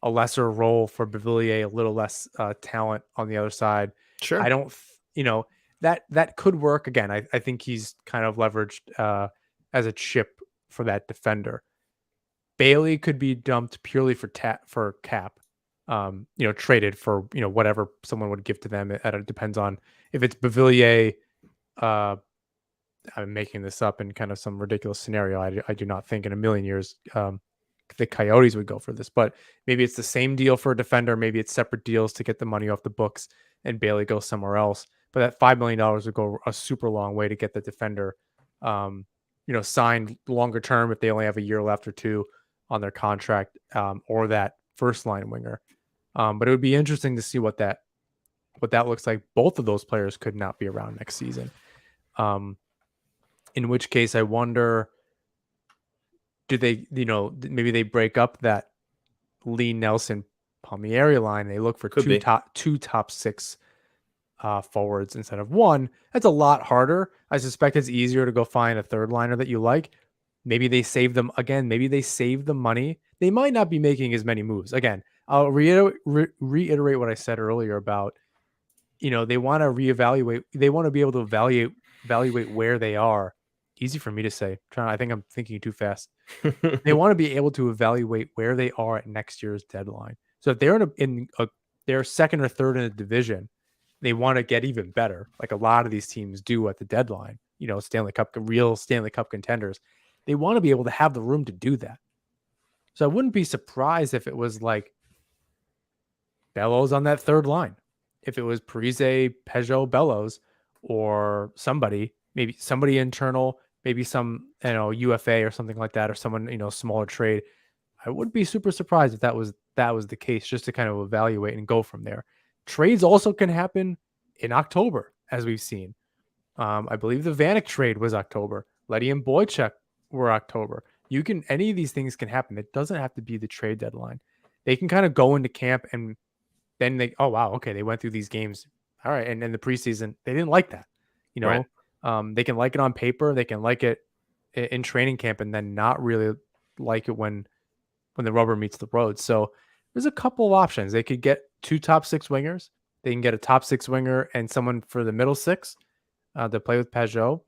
lesser role for Beauvillier, a little less talent on the other side. Sure. I don't, that could work. Again, I think he's kind of leveraged as a chip for that defender. Bailey could be dumped purely for cap, traded for, whatever someone would give to them. It depends on if it's Beauvillier. I'm making this up in kind of some ridiculous scenario. I do not think in a million years the Coyotes would go for this, but maybe it's the same deal for a defender. Maybe it's separate deals to get the money off the books and Bailey goes somewhere else. But that $5 million would go a super long way to get the defender, signed longer term if they only have a year left or two on their contract, or that first line winger. But it would be interesting to see what that looks like. Both of those players could not be around next season. In which case, I wonder, do they, maybe they break up that Lee Nelson Palmieri line. They look for two top six forwards instead of one. That's a lot harder. I suspect it's easier to go find a third liner that you like. Maybe they save them again. Maybe they save the money. They might not be making as many moves. Again, I'll reiterate what I said earlier about, they want to reevaluate. They want to be able to evaluate where they are. Easy for me to say. I think I'm thinking too fast. They want to be able to evaluate where they are at next year's deadline. So if they're they're second or third in a division, they want to get even better, like a lot of these teams do at the deadline. Real Stanley Cup contenders. They want to be able to have the room to do that. So I wouldn't be surprised if it was like Bellows on that third line. If it was Parise, Peugeot, Bellows, or somebody, maybe somebody internal, maybe some, UFA or something like that, or someone, smaller trade. I wouldn't be super surprised if that was the case, just to kind of evaluate and go from there. Trades also can happen in October, as we've seen. I believe the Vanek trade was October. Letty and Boychuk were October. Any of these things can happen. It doesn't have to be the trade deadline. They can kind of go into camp and then they went through these games. All right. And in the preseason, they didn't like that. Right. They can like it on paper. They can like it in training camp and then not really like it when the rubber meets the road. So there's a couple of options. They could get 2 top 6 wingers. They can get a top 6 winger and someone for the middle 6 to play with Peugeot.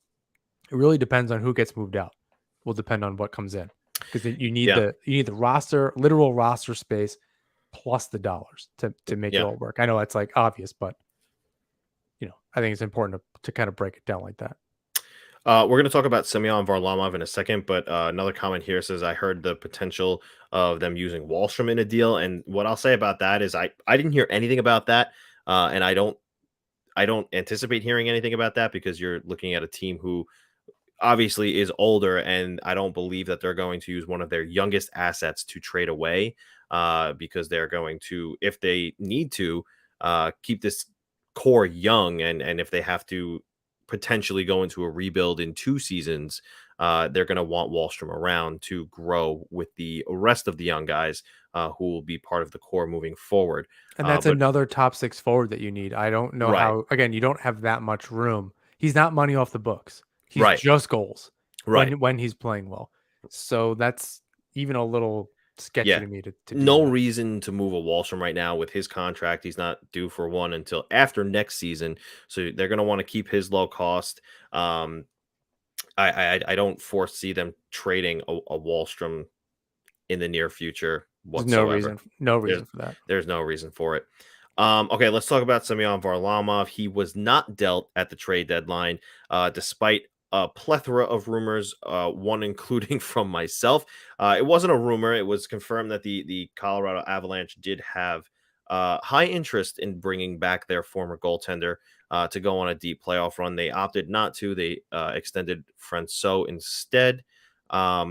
It really depends on who gets moved out. Will depend on what comes in, because you need the roster, literal roster space, plus the dollars to make it all work. I know it's like obvious, but I think it's important to kind of break it down like that. We're going to talk about Samyang Varalamov in a second, but another comment here says, I heard the potential of them using Wahlstrom in a deal. And what I'll say about that is I didn't hear anything about that. And I don't anticipate hearing anything about that, because you're looking at a team who obviously is older, and I don't believe that they're going to use one of their youngest assets to trade away, because they're going to, if they need to, keep this core young, and if they have to potentially go into a rebuild in 2 seasons, they're going to want Wahlstrom around to grow with the rest of the young guys who will be part of the core moving forward. And that's another top 6 forward that you need. I don't know how, again, you don't have that much room. He's not money off the books. He's just goals when he's playing well. So that's even a little sketchy to me to do no that. reason to move a Wahlstrom right now with his contract. He's not due for one until after next season, so they're going to want to keep his low cost. I don't foresee them trading a Wahlstrom in the near future whatsoever. No reason for that. There's no reason for it. Okay, let's talk about Samyang Varlamov. He was not dealt at the trade deadline, despite a plethora of rumors, one including from myself. It wasn't a rumor. It was confirmed that the Colorado Avalanche did have high interest in bringing back their former goaltender to go on a deep playoff run. They opted not to. They extended Francois instead. But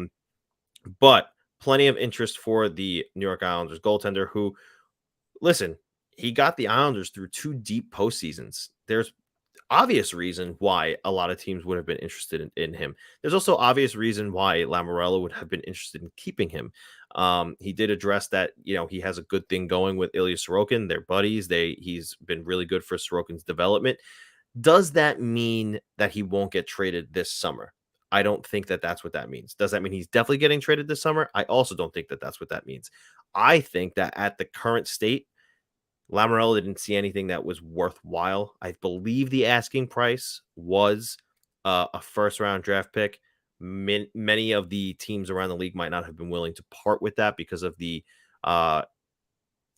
plenty of interest for the New York Islanders goaltender who, listen, he got the Islanders through 2 deep postseasons. There's obvious reason why a lot of teams would have been interested in him. There's also obvious reason why Lamoriello would have been interested in keeping him. He did address that, he has a good thing going with Ilya Sorokin. They're buddies. He's been really good for Sorokin's development. Does that mean that he won't get traded this summer? I don't think that that's what that means. Does that mean he's definitely getting traded this summer? I also don't think that that's what that means. I think that at the current state, Lamoriello didn't see anything that was worthwhile. I believe the asking price was a first-round draft pick. Many of the teams around the league might not have been willing to part with that because of the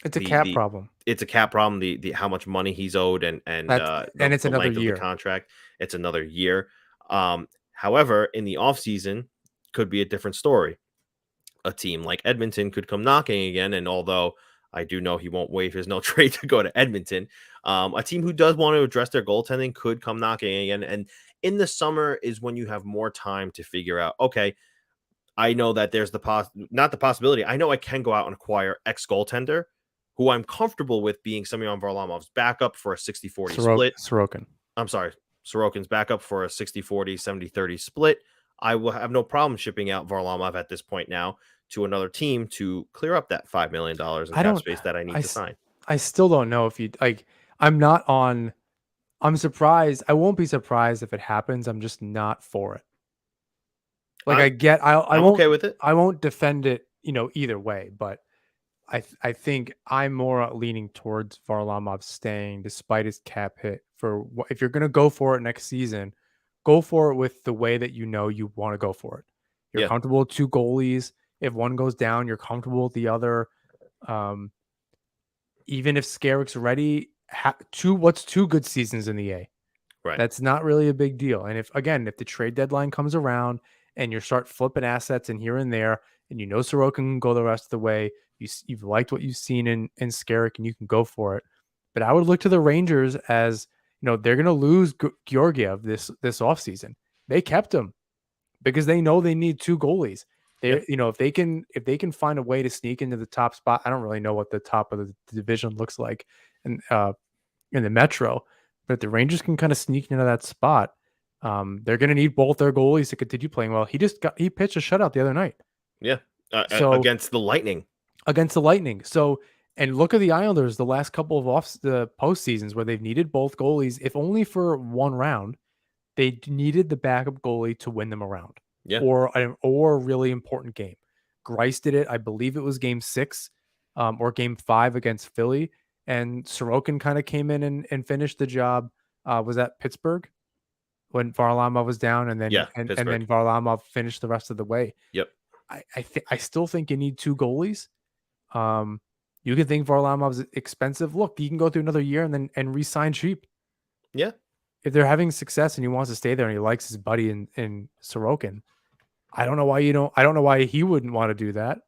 it's a cap problem. It's a cap problem. The how much money he's owed and it's another length year of the contract. It's another year. However, in the offseason, could be a different story. a team like Edmonton could come knocking again. And although I do know he won't waive his no trade to go to Edmonton, a team who does want to address their goaltending could come knocking again. And in the summer is when you have more time to figure out, okay, I know that there's not the possibility. I know I can go out and acquire X goaltender who I'm comfortable with being Samyang Varalamov's backup for a 60-40 split. Sorokin. I'm sorry, Sorokin's backup for a 60-40, 70-30 split. I will have no problem shipping out Varlamov at this point now to another team to clear up that $5 million in cap space that I need to sign. I still don't know if you like. I'm surprised. I won't be surprised if it happens. I'm just not for it. Like I'm won't, okay with it. I won't defend it, either way. But I think I'm more leaning towards Varlamov staying despite his cap hit. If you're gonna go for it next season, go for it with the way that you want to go for it. You're comfortable with 2 goalies. If one goes down, you're comfortable with the other. Even if Skarrick's ready, what's 2 good seasons in the A? Right. That's not really a big deal. And if the trade deadline comes around and you start flipping assets in here and there, and Sorokin can go the rest of the way, you've liked what you've seen in Skarrick, and you can go for it. But I would look to the Rangers as they're going to lose Georgiev this offseason. They kept him because they know they need 2 goalies. If they can find a way to sneak into the top spot, I don't really know what the top of the division looks like in the Metro, but if the Rangers can kind of sneak into that spot, they're going to need both their goalies to continue playing well. He pitched a shutout the other night. Yeah, against the Lightning. So, and look at the Islanders the last couple of the postseasons where they've needed both goalies, if only for one round. They needed the backup goalie to win them a round. Yeah. Or a really important game. Grice did it. I believe it was game 6 or game 5 against Philly. And Sorokin kind of came in and finished the job. Was that Pittsburgh when Varlamov was down? And then and then Varlamov finished the rest of the way. Yep. I still think you need 2 goalies. You can think Varlamov's expensive. Look, you can go through another year and re-sign cheap. Yeah. If they're having success and he wants to stay there and he likes his buddy in Sorokin, I don't know why he wouldn't want to do that.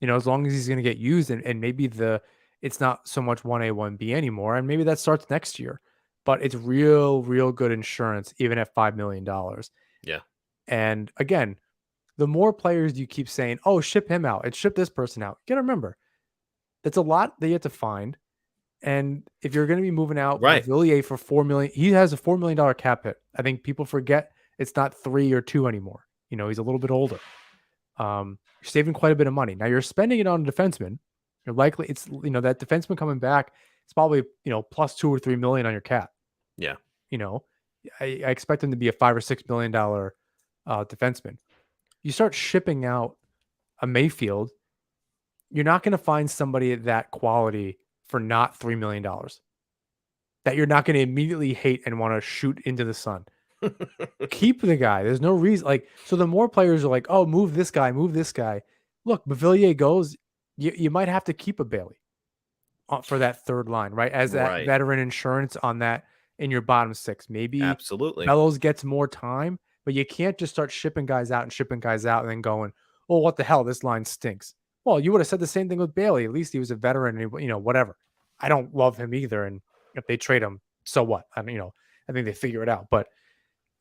As long as he's going to get used and maybe it's not so much 1A, 1B anymore. And maybe that starts next year, but it's real good insurance, even at $5 million. Yeah. And again, the more players you keep saying, oh, ship him out and ship this person out, you got to remember, that's a lot that you have to find. And if you're going to be moving out Villiers for $4 million, he has a $4 million cap hit. I think people forget it's not 3 or 2 anymore. He's a little bit older. You're saving quite a bit of money. Now you're spending it on a defenseman. You're likely that defenseman coming back. It's probably plus $2 or $3 million on your cap. Yeah. I expect him to be a $5 or $6 million defenseman. You start shipping out a Mayfield, you're not going to find somebody at that quality for not $3 million that you're not going to immediately hate and want to shoot into the sun. Keep the guy. There's no reason. So the more players are like, oh, move this guy. Look, Villiers goes, you might have to keep a Bailey for that third line, right? As that veteran insurance on that in your bottom 6. Maybe absolutely Bellows gets more time, but you can't just start shipping guys out and then going, oh, what the hell? This line stinks. Well, you would have said the same thing with Bailey. At least he was a veteran and, whatever. I don't love him either. And if they trade him, so what? I think they figure it out. But,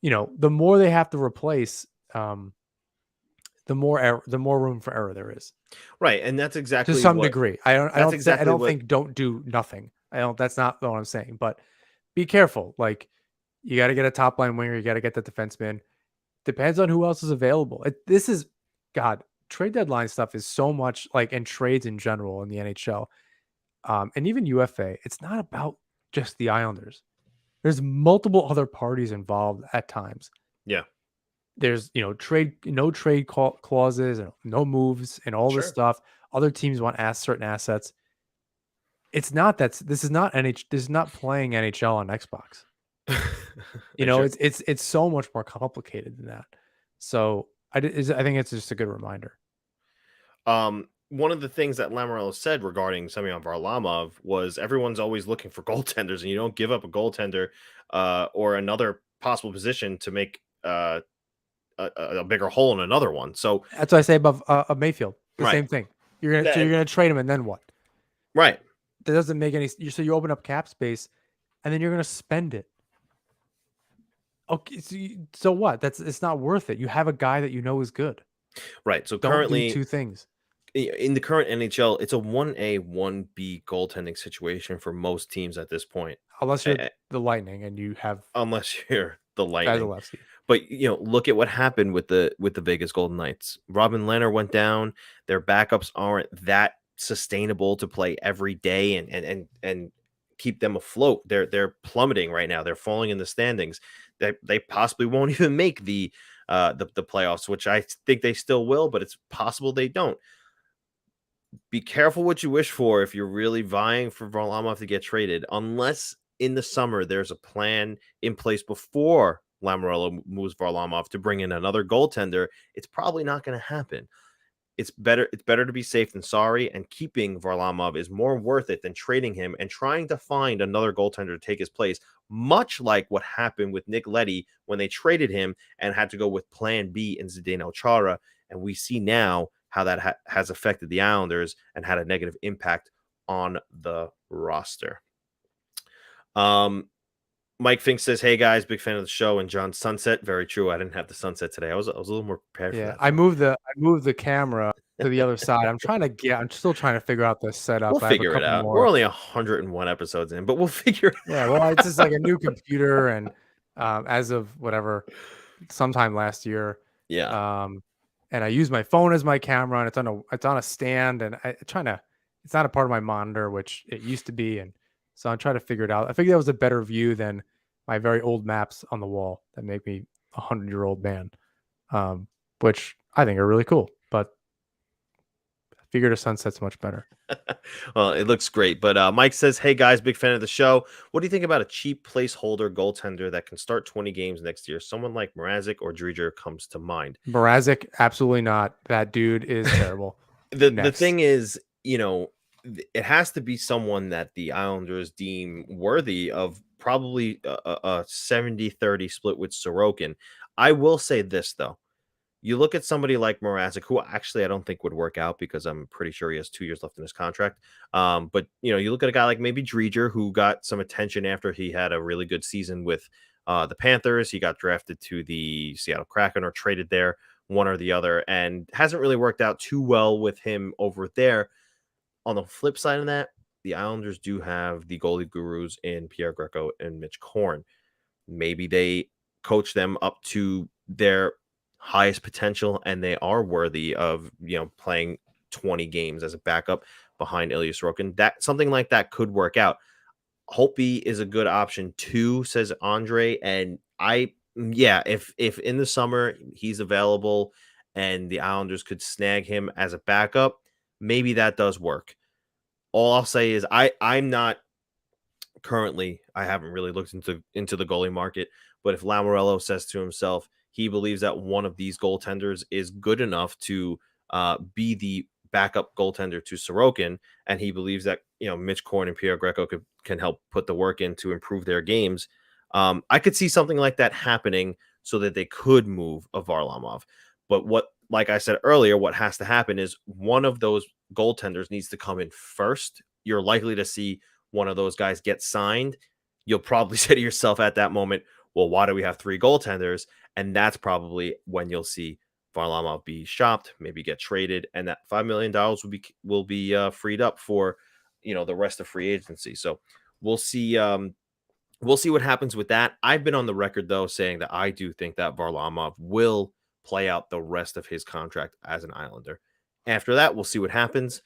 the more they have to replace, the more room for error there is. Right. And that's exactly to some degree. I don't think don't do nothing. That's not what I'm saying, but be careful. You got to get a top line winger. You got to get the defenseman. Depends on who else is available. Trade deadline stuff is so much and trades in general in the NHL, and even UFA. It's not about just the Islanders. There's multiple other parties involved at times. Yeah. There's no trade clauses and no moves and all this stuff. Other teams want certain assets. It's not this is not playing NHL on Xbox. It's so much more complicated than that. So I think it's just a good reminder. One of the things that Lamoriellos said regarding Samyang Varalamov was everyone's always looking for goaltenders, and you don't give up a goaltender or another possible position to make a a bigger hole in another one. So that's what I say about Mayfield. The right. same thing. You're gonna trade him, and then what? Right. That doesn't make any. So you open up cap space, and then you're gonna spend it. Okay, so what? It's not worth it. You have a guy that you know is good. Right. So Don't currently, do two things. in the current NHL, it's a 1A, 1B goaltending situation for most teams at this point. Unless you're the Lightning and you have Unless you're the Lightning. Vasilevsky. But look at what happened with the Vegas Golden Knights. Robin Lehner went down. Their backups aren't that sustainable to play every day and keep them afloat. They're plummeting right now. They're falling in the standings. They possibly won't even make the playoffs, which I think they still will, but it's possible they don't. Be careful what you wish for if you're really vying for Varlamov to get traded, unless in the summer there's a plan in place before Lamoriello moves Varlamov to bring in another goaltender. It's probably not going to happen. It's better to be safe than sorry, and keeping Varlamov is more worth it than trading him and trying to find another goaltender to take his place, much like what happened with Nick Leddy when they traded him and had to go with plan B in Zdeno Chara. And we see now how that has affected the Islanders and had a negative impact on the roster. Mike Fink says, "Hey guys, big fan of the show." And John Sunset, very true. I didn't have the sunset today. I was a little more prepared for that. I moved the camera to the other side. I'm still trying to figure out the setup. We'll figure it out. We're only 101 episodes in, but we'll figure it out. Yeah, well, it's just like a new computer, and as of sometime last year. Yeah. And I use my phone as my camera, and it's on a stand, and it's not a part of my monitor, which it used to be, and so I'm trying to figure it out. I figured that was a better view than my very old maps on the wall that make me 100-year-old man, which I think are really cool. But I figured a sunset's much better. Well, it looks great. But Mike says, "Hey guys, big fan of the show. What do you think about a cheap placeholder goaltender that can start 20 games next year? Someone like Mrazek or Driedger comes to mind." Mrazek, absolutely not. That dude is terrible. The thing is, it has to be someone that the Islanders deem worthy of probably a 70-30 split with Sorokin. I will say this, though. You look at somebody like Mrazek, who actually I don't think would work out because I'm pretty sure he has 2 years left in his contract. But you look at a guy like maybe Driedger, who got some attention after he had a really good season with the Panthers. He got drafted to the Seattle Kraken or traded there, one or the other, and hasn't really worked out too well with him over there. On the flip side of that, the Islanders do have the goalie gurus in Pierre Greco and Mitch Korn. Maybe they coach them up to their highest potential, and they are worthy of playing 20 games as a backup behind Ilya Sorokin. That something like that could work out. Holtby is a good option too, says Andre. And if in the summer he's available and the Islanders could snag him as a backup, maybe that does work. All I'll say is I'm not currently, I haven't really looked into the goalie market, but if Lamoriello says to himself he believes that one of these goaltenders is good enough to be the backup goaltender to Sorokin, and he believes that Mitch Korn and Pierre Greco can help put the work in to improve their games, I could see something like that happening so that they could move a Varlamov. But like I said earlier, what has to happen is one of those goaltenders needs to come in first. You're likely to see one of those guys get signed. You'll probably say to yourself at that moment, well, why do we have 3 goaltenders? And that's probably when you'll see Varlamov be shopped, maybe get traded, and that $5 million will be freed up for the rest of free agency. So we'll see. We'll see what happens with that. I've been on the record though saying that I do think that Varlamov will play out the rest of his contract as an Islander. After that, we'll see what happens.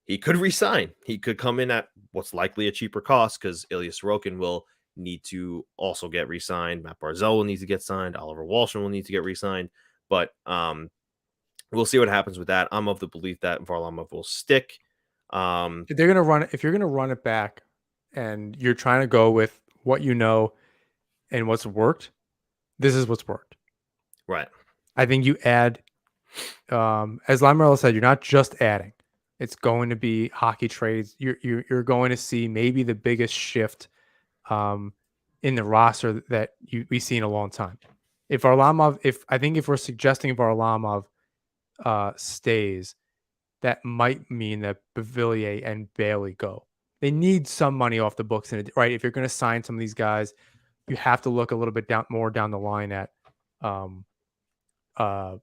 He could resign. He could come in at what's likely a cheaper cost because Ilya Sorokin will need to also get re-signed. Matt Barzal will need to get signed. Oliver Wahlstrom will need to get re-signed. But we'll see what happens with that. I'm of the belief that Varlamov will stick. If you're gonna run it back, and you're trying to go with what you know and what's worked, this is what's worked. Right. I think you add, as Lamoriello said, you're not just adding. It's going to be hockey trades. You're going to see maybe the biggest shift in the roster that we see in a long time. If we're suggesting if Varlamov stays, that might mean that Beauvillier and Bailey go. They need some money off the books, right? If you're going to sign some of these guys, you have to look a little bit more down the line at um, uh,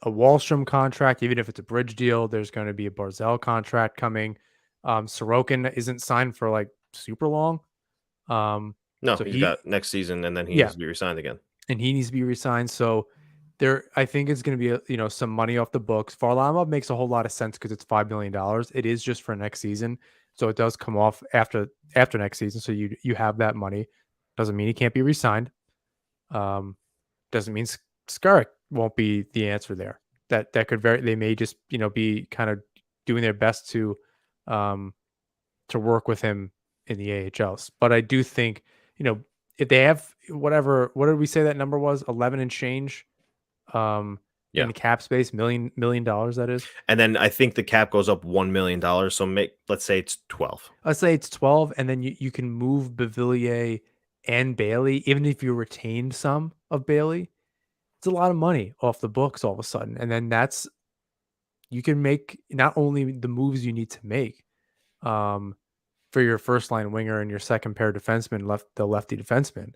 a Wallstrom contract, even if it's a bridge deal. There's going to be a Barzell contract coming. Sorokin isn't signed for like super long. No, So he's got next season, and then he yeah, needs to be resigned again. and he needs to be resigned. So I think it's going to be some money off the books. Varlamov makes a whole lot of sense because it's $5 million. It is just for next season, so it does come off after next season. So you have that money. Doesn't mean he can't be resigned. Doesn't mean Skarek won't be the answer there. That could they may just be kind of doing their best to work with him in the AHLs. But I do think if they have what did we say that number was, 11 and change in the cap space, million dollars, that is. And then I think the cap goes up $1 million. So let's say it's 12. Let's say it's 12, and then you can move Beauvillier and Bailey, even if you retained some of Bailey. It's a lot of money off the books all of a sudden. And then you can make not only the moves you need to make for your first line winger and your second pair defenseman, the lefty defenseman,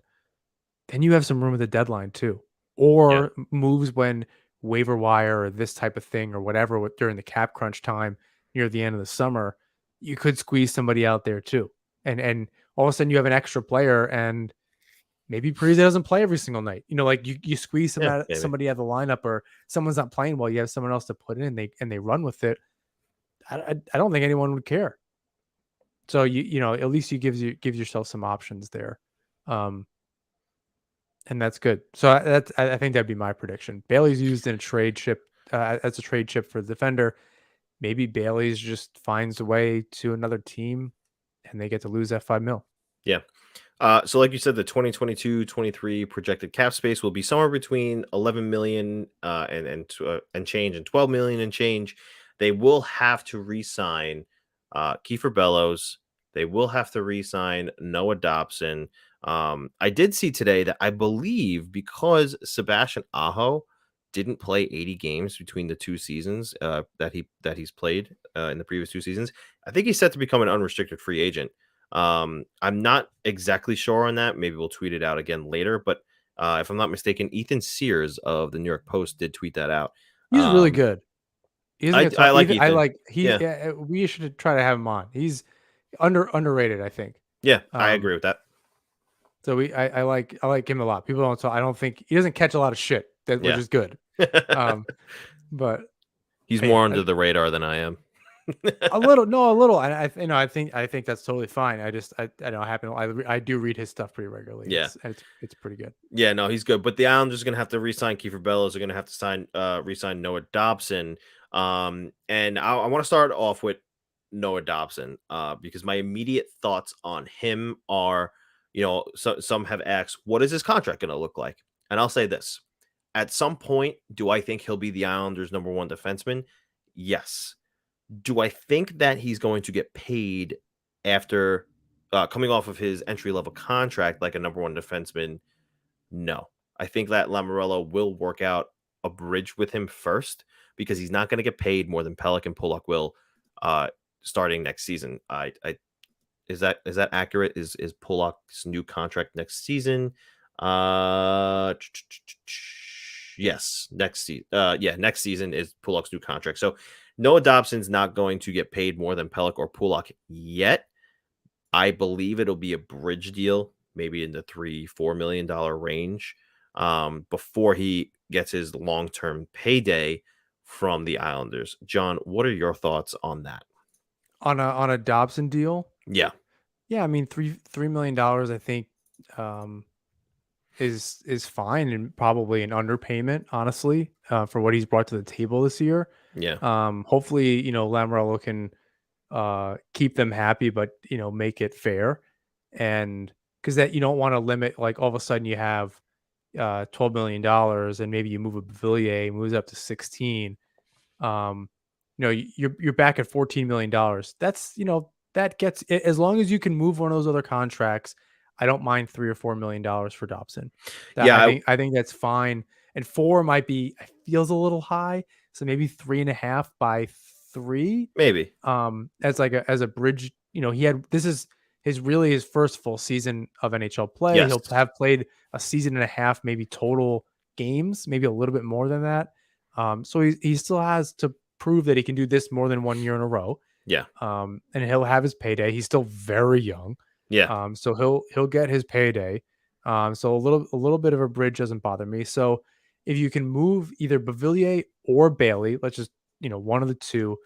then you have some room at the deadline too. Or moves when waiver wire or this type of thing or whatever during the cap crunch time near the end of the summer, you could squeeze somebody out there too. And all of a sudden you have an extra player, and maybe Parise doesn't play every single night. Like you squeeze somebody out of the lineup, or someone's not playing well, you have someone else to put in, and they run with it. I don't think anyone would care. So at least you gives yourself some options there. And that's good. So I think that'd be my prediction. Bailey's used in a trade chip as a trade chip for the defender. Maybe Bailey's just finds a way to another team, and they get to lose that $5 million. Yeah. So like you said, the 2022-23 projected cap space will be somewhere between 11 million and change and 12 million and change. They will have to re-sign Kiefer Bellows. They will have to re-sign Noah Dobson. I did see today that I believe because Sebastian Aho didn't play 80 games between the two seasons that he's played in the previous two seasons, I think he's set to become an unrestricted free agent. I'm not exactly sure on that. Maybe we'll tweet it out again later. But if I'm not mistaken, Ethan Sears of the New York Post did tweet that out. He's really good. I like Ethan. Yeah, we should try to have him on. He's underrated, I think. Yeah, I agree with that. So I like him a lot. People don't talk. I don't think he doesn't catch a lot of shit, which is good. But he's more under the radar than I am. a little. And I think that's totally fine. I don't I do read his stuff pretty regularly. Yeah, it's pretty good. Yeah, no, he's good. But the Islanders are going to have to re-sign Kiefer Bellows. They're going to have to re-sign Noah Dobson. And I want to start off with Noah Dobson because my immediate thoughts on him are, some have asked, what is his contract going to look like? And I'll say this. At some point, do I think he'll be the Islanders' number one defenseman? Yes. Do I think that he's going to get paid after coming off of his entry-level contract like a number one defenseman? No. I think that Lamoriello will work out a bridge with him first because he's not going to get paid more than Pelech and Pulock will starting next season. Is that accurate? Is Pulock's new contract next season? Yes, next season. Next season is Pulock's new contract. So Noah Dobson's not going to get paid more than Pelech or Pulock yet. I believe it'll be a bridge deal, maybe in the $3-4 million range, before he gets his long-term payday from the Islanders. John, what are your thoughts on that? On a Dobson deal? Yeah. I mean, $3 million, I think, is fine and probably an underpayment, honestly, for what he's brought to the table this year. Yeah. Hopefully, Lamoriello can keep them happy, but make it fair, and because that you don't want to limit, like all of a sudden you have $12 million and maybe you move a Beauvillier, moves up to 16. You're back at $14 million. That's that gets, as long as you can move one of those other contracts, I don't mind $3 or $4 million for Dobson. Yeah, I think that's fine. And 4 might be feels a little high, so maybe 3.5 by 3. maybe. As like as a bridge. This is his first full season of NHL play. Yes. He'll have played a season and a half, maybe total games, maybe a little bit more than that. So he still has to prove that he can do this more than 1 year in a row. Yeah. And he'll have his payday. He's still very young. Yeah. So he'll get his payday. So a little bit of a bridge doesn't bother me. So if you can move either Beauvillier or Bailey, let's just one of the two,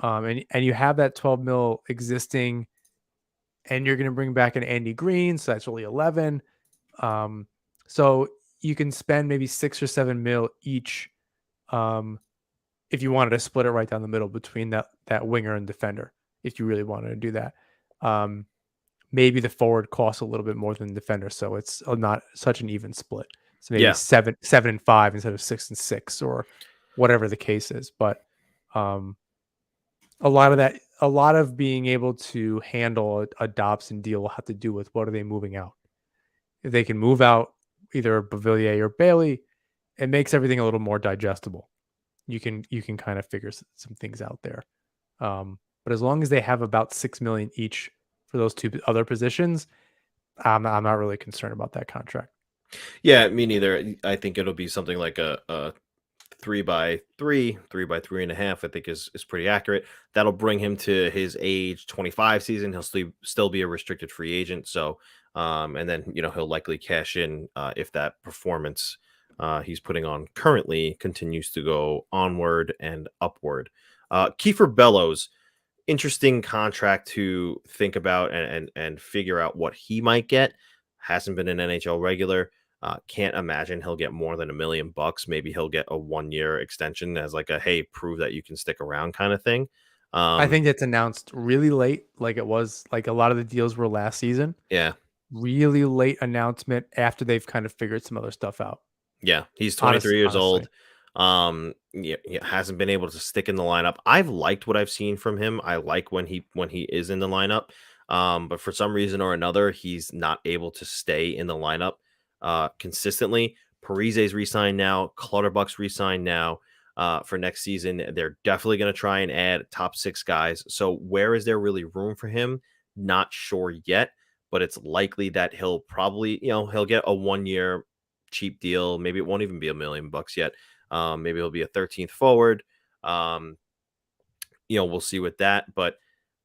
and you have that 12 mil existing, and you're going to bring back an Andy Green, so that's really 11. So you can spend maybe 6 or 7 mil each, if you wanted to split it right down the middle between that winger and defender, if you really wanted to do that. Maybe the forward costs a little bit more than the defender, so it's not such an even split. So maybe 7 and 5 instead of 6 and 6, or whatever the case is. But a lot of being able to handle a Dobson deal will have to do with what are they moving out. If they can move out either Beauvillier or Bailey, it makes everything a little more digestible. You can kind of figure some things out there. But as long as they have about $6 million each for those two other positions, I'm not really concerned about that contract. Yeah, me neither. I think it'll be something like a 3 by 3, 3 by 3.5, I think is pretty accurate. That'll bring him to his age 25 season. He'll still be a restricted free agent. So, and then, he'll likely cash in if that performance he's putting on currently continues to go onward and upward. Kiefer Bellows, interesting contract to think about and figure out what he might get. Hasn't been an NHL regular. Can't imagine he'll get more than $1 million. Maybe he'll get a 1-year extension as like a, hey, prove that you can stick around kind of thing. I think it's announced really late, like it was like a lot of the deals were last season. Yeah. Really late announcement after they've kind of figured some other stuff out. Yeah. He's 23 years honestly. old. Hasn't been able to stick in the lineup. I've liked what I've seen from him. I like when he is in the lineup. But for some reason or another, he's not able to stay in the lineup consistently. Parise's re-signed now. Clutterbuck's re-signed now for next season. They're definitely going to try and add top 6 guys. So where is there really room for him? Not sure yet, but it's likely that he'll probably, he'll get a 1-year cheap deal. Maybe it won't even be $1 million yet. Maybe he'll be a 13th forward. We'll see with that, but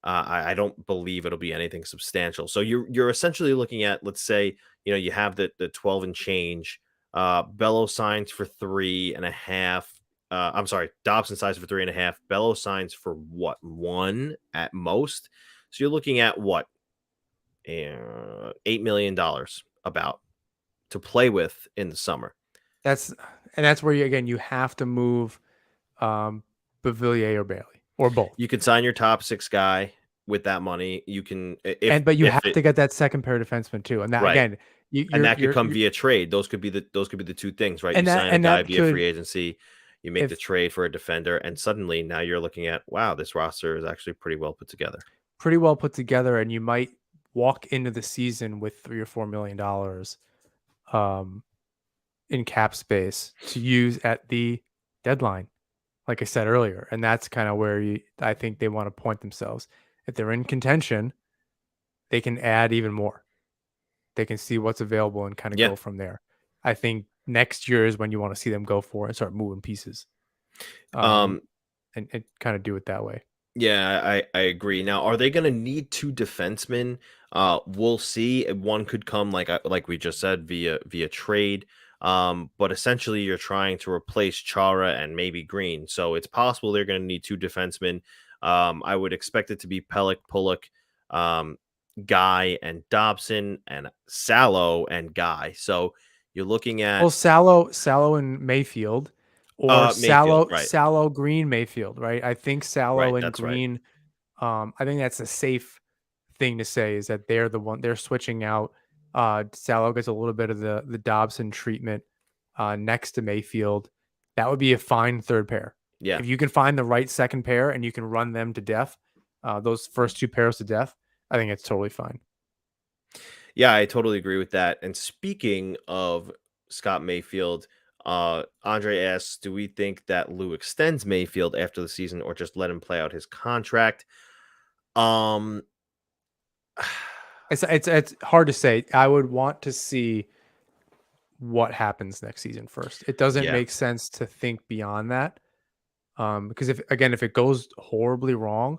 I don't believe it'll be anything substantial. So you're essentially looking at, let's say, you have the 12 and change. Bello signs for 3.5. I'm sorry, Dobson signs for 3.5. Bello signs for what, 1 at most. So you're looking at what, $8 million about to play with in the summer. That's where you have to move Beauvillier or Bailey or both. You could sign your top 6 guy with that money. You can, but you have to get that second pair of defensemen too, and that right. again, and that could come via trade. Those could be the 2 things, right? You sign a guy via free agency, you make the trade for a defender, and suddenly now you're looking at, wow, this roster is actually pretty well put together. And you might walk into the season with $3 or $4 million in cap space to use at the deadline, like I said earlier. And that's kind of where I think they want to point themselves. If they're in contention, they can add even more. They can see what's available and kind of go from there. I think next year is when you want to see them go for it and start moving pieces. And kind of do it that way. Yeah, I agree. Now, are they going to need 2 defensemen? We'll see. One could come like we just said via trade. But essentially you're trying to replace Chara and maybe Green. So it's possible they're going to need 2 defensemen. I would expect it to be Pelech, Pulock, Guy and Dobson, and Salo and Guy. So you're looking at Salo and Mayfield, or Salo Green Mayfield, right? I think Salo and Green. Right. I think that's a safe thing to say, is that they're switching out. Salo gets a little bit of the Dobson treatment next to Mayfield. That would be a fine third pair. Yeah, if you can find the right second pair and you can run them to death, those first 2 pairs to death, I think it's totally fine. Yeah, I totally agree with that. And speaking of Scott Mayfield, Andre asks, do we think that Lou extends Mayfield after the season or just let him play out his contract? Um, It's hard to say. I would want to see what happens next season first. It doesn't yeah. make sense to think beyond that. Because if it goes horribly wrong,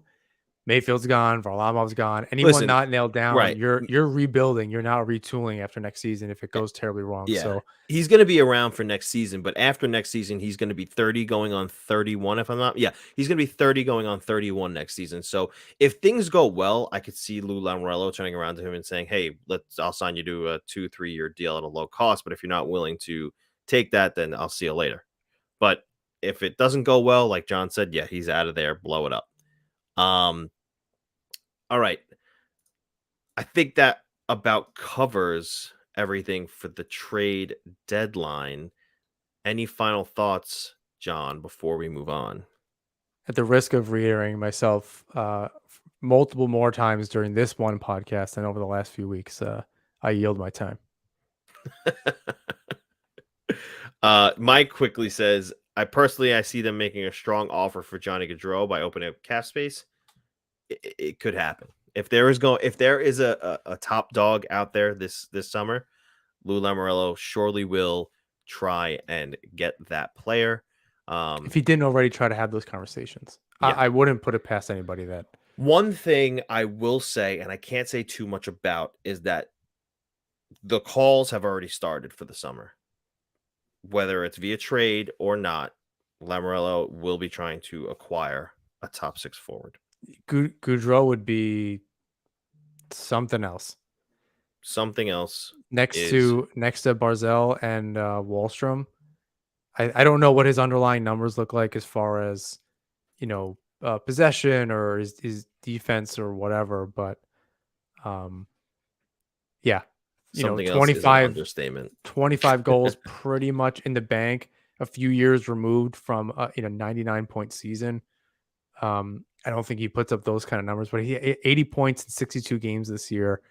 Mayfield's gone, Varlamov's gone. Anyone Listen, not nailed down, right. you're rebuilding. You're now retooling after next season if it goes terribly wrong. Yeah. So He's going to be around for next season, but after next season, he's going to be 30 going on 31. If I'm not, yeah, he's going to be 30 going on 31 next season. So if things go well, I could see Lou Lamoriello turning around to him and saying, hey, I'll sign you to a 2-3 year deal at a low cost. But if you're not willing to take that, then I'll see you later. But if it doesn't go well, like John said, yeah, he's out of there, blow it up. All right. I think that about covers everything for the trade deadline. Any final thoughts, John, before we move on? at the risk of reiterating myself multiple more times during this one podcast and over the last few weeks, I yield my time. Mike quickly says, I see them making a strong offer for Johnny Gaudreau by opening up cap space. It could happen. If there is a top dog out there this summer, Lou Lamoriello surely will try and get that player. If he didn't already try to have those conversations, Yeah. I wouldn't put it past anybody that. One thing I will say, and I can't say too much about, is that the calls have already started for the summer. Whether it's via trade or not, Lamoriello will be trying to acquire a top 6 forward. Gaudreau would be something else. Something else Next to Barzell and Wallstrom. I don't know what his underlying numbers look like as far as, possession or his defense or whatever, but yeah, something else is an understatement. 25 goals pretty much in the bank, a few years removed from 99-point season. I don't think he puts up those kind of numbers, but he 80 points in 62 games this year.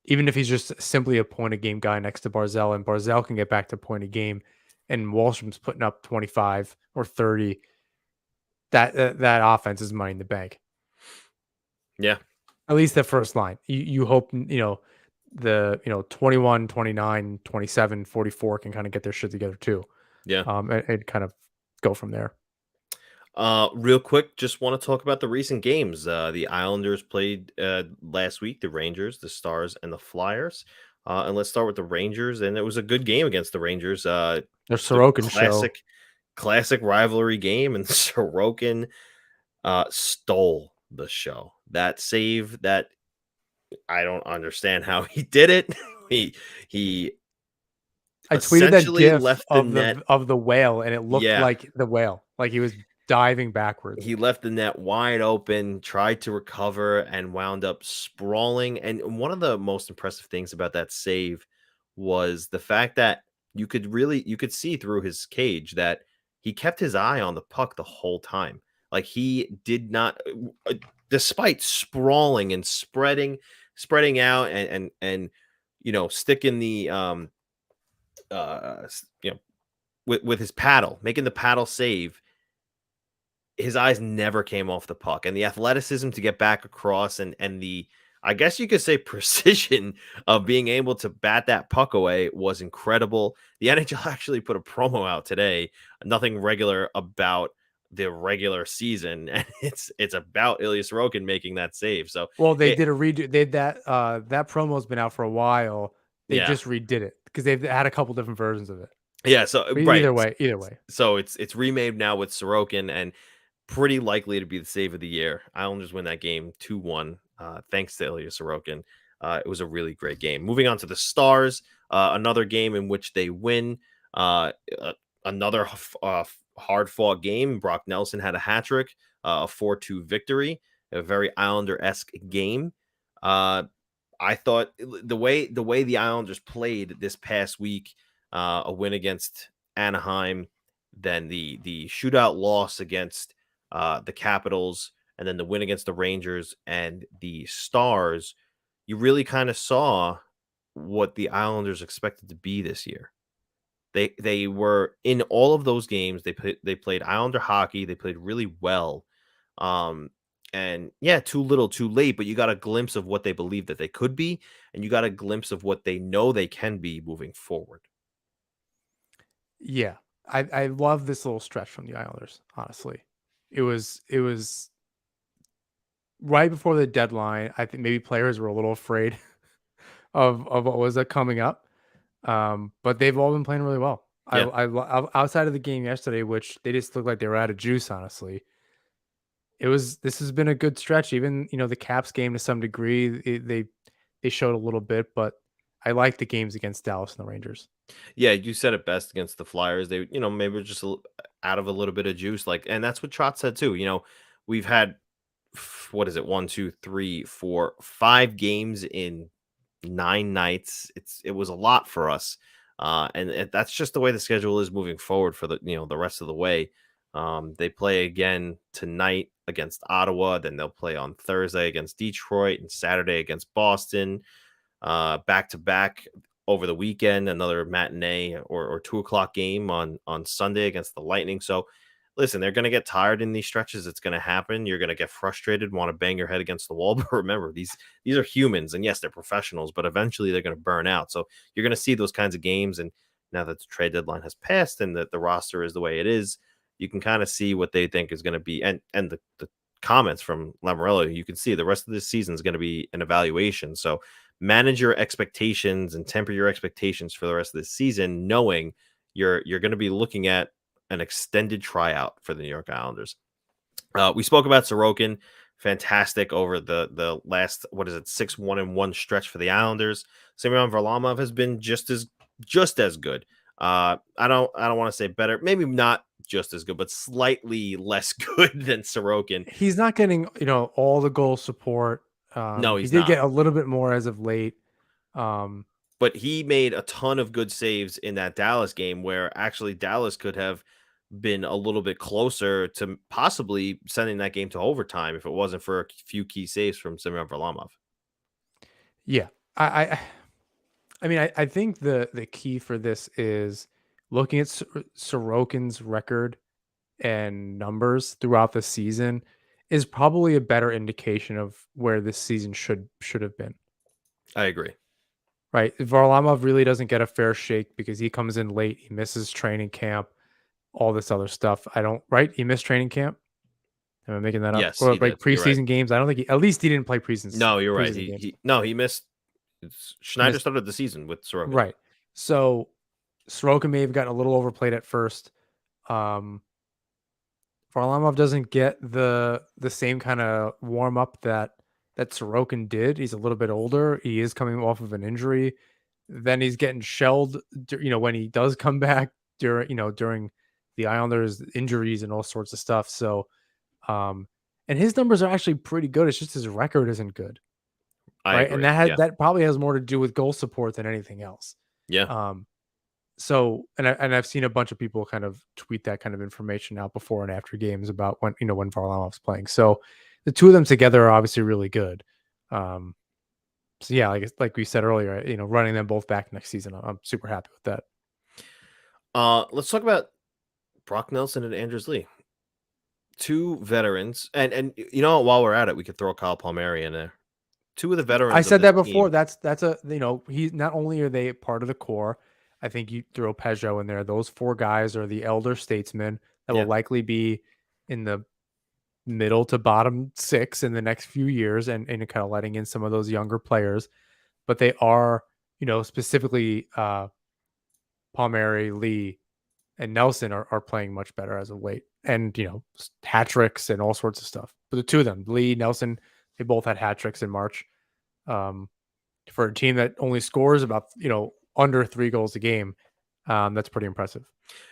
Even if he's just simply a point a game guy next to Barzell, and Barzell can get back to point a game, and Wallstrom's putting up 25 or 30, that offense is money in the bank. Yeah. At least the first line. You hope, the 21, 29, 27, 44 can kind of get their shit together too. Yeah. And kind of go from there. Real quick, just want to talk about the recent games. The Islanders played last week, the Rangers, the Stars, and the Flyers. And let's start with the Rangers. And it was a good game against the Rangers. Their Sorokin classic rivalry game, and Sorokin stole the show. That save that I don't understand how he did it. he I tweeted that gif left of the whale, and it looked like the whale, like he was diving backwards. He left the net wide open, tried to recover, and wound up sprawling. And one of the most impressive things about that save was the fact that you could see through his cage that he kept his eye on the puck the whole time. Like he did not, despite sprawling and spreading out and sticking the with his paddle, making the paddle save. His eyes never came off the puck, and the athleticism to get back across and the, I guess you could say, precision of being able to bat that puck away was incredible. The NHL actually put a promo out today, nothing regular about the regular season, and it's about Ilya Sorokin making that save. So they did a redo. That promo's been out for a while. They just redid it because they've had a couple different versions of it. Yeah, so right. Either way. So it's remade now with Sorokin, and pretty likely to be the save of the year. Islanders win that game 2-1, thanks to Ilya Sorokin. It was a really great game. Moving on to the Stars, another game in which they win. Another hard-fought game. Brock Nelson had a hat trick, a 4-2 victory, a very Islander-esque game. I thought the way the Islanders played this past week, a win against Anaheim, then the shootout loss against the Capitals, and then the win against the Rangers and the Stars you really kind of saw what the Islanders expected to be this year. They were in all of those games. They played Islander hockey. They played really well. Um, and yeah, too little, too late. But you got a glimpse of what they believe that they could be, and you got a glimpse of what they know they can be moving forward. Yeah. I love this little stretch from the Islanders, honestly. It was right before the deadline. I think maybe players were a little afraid of what was coming up. But they've all been playing really well. Yeah, Outside of the game yesterday, which they just looked like they were out of juice, honestly. This has been a good stretch. Even, the Caps game to some degree, they showed a little bit, but I like the games against Dallas and the Rangers. yeah. You said it best against the Flyers. They, maybe were just out of a little bit of juice, like, and that's what Trot said too. We've had what is it? 1, 2, 3, 4, 5 games in 9 nights. It was a lot for us. That's just the way the schedule is moving forward for the rest of the way. They play again tonight against Ottawa, then they'll play on Thursday against Detroit and Saturday against Boston. Back to back over the weekend, another matinee or 2 o'clock game on Sunday against the Lightning. So listen, they're going to get tired in these stretches. It's going to happen. You're going to get frustrated, want to bang your head against the wall. But remember, these are humans, and yes, they're professionals, but eventually they're going to burn out. So you're going to see those kinds of games. And now that the trade deadline has passed and that the roster is the way it is, you can kind of see what they think is going to be. And the comments from Lamoriello, you can see the rest of this season is going to be an evaluation. So manage your expectations and temper your expectations for the rest of this season, knowing you're going to be looking at an extended tryout for the New York Islanders. We spoke about Sorokin, fantastic over the last 6-1-1 stretch for the Islanders. Samyang Varalamov has been just as good. I don't want to say better, maybe not just as good, but slightly less good than Sorokin. He's not getting all the goal support. No, He he's did not. get a little bit more as of late. But he made a ton of good saves in that Dallas game where actually Dallas could have been a little bit closer to possibly sending that game to overtime if it wasn't for a few key saves from Semyon Varlamov. Yeah. I think the key for this is looking at Sorokin's record and numbers throughout the season is probably a better indication of where this season should have been. I agree. Right. Varlamov really doesn't get a fair shake because he comes in late, he misses training camp, all this other stuff. Right? He missed training camp. Am I making that up? Yes, Or he like did. You're right. preseason games? I don't think at least he didn't play preseason. No, you're right. Preseason games. He missed. Schneider started the season with Sorokin. Right. So Sorokin may have gotten a little overplayed at first. Varlamov doesn't get the same kind of warm up that Sorokin did. He's a little bit older. He is coming off of an injury. Then he's getting shelled, when he does come back during the Islanders injuries and all sorts of stuff. So, and his numbers are actually pretty good. It's just his record isn't good. I right. agree. And that probably has more to do with goal support than anything else. Yeah. So, and I've seen a bunch of people kind of tweet that kind of information out before and after games about when Varlamov's playing. So the two of them together are obviously really good. So yeah, like we said earlier, running them both back next season, I'm super happy with that. Let's talk about Brock Nelson and Anders Lee. Two veterans, and while we're at it, we could throw Kyle Palmieri in there. Two of the veterans. I said that before. Team. That's he's not only are they part of the core. I think you throw Peugeot in there. Those four guys are the elder statesmen that will likely be in the middle to bottom six in the next few years and kind of letting in some of those younger players. But they are, specifically Palmieri, Lee, and Nelson are playing much better as of late. And, hat tricks and all sorts of stuff. But the two of them, Lee, Nelson, they both had hat tricks in March. For a team that only scores about, under 3 goals a game, that's pretty impressive.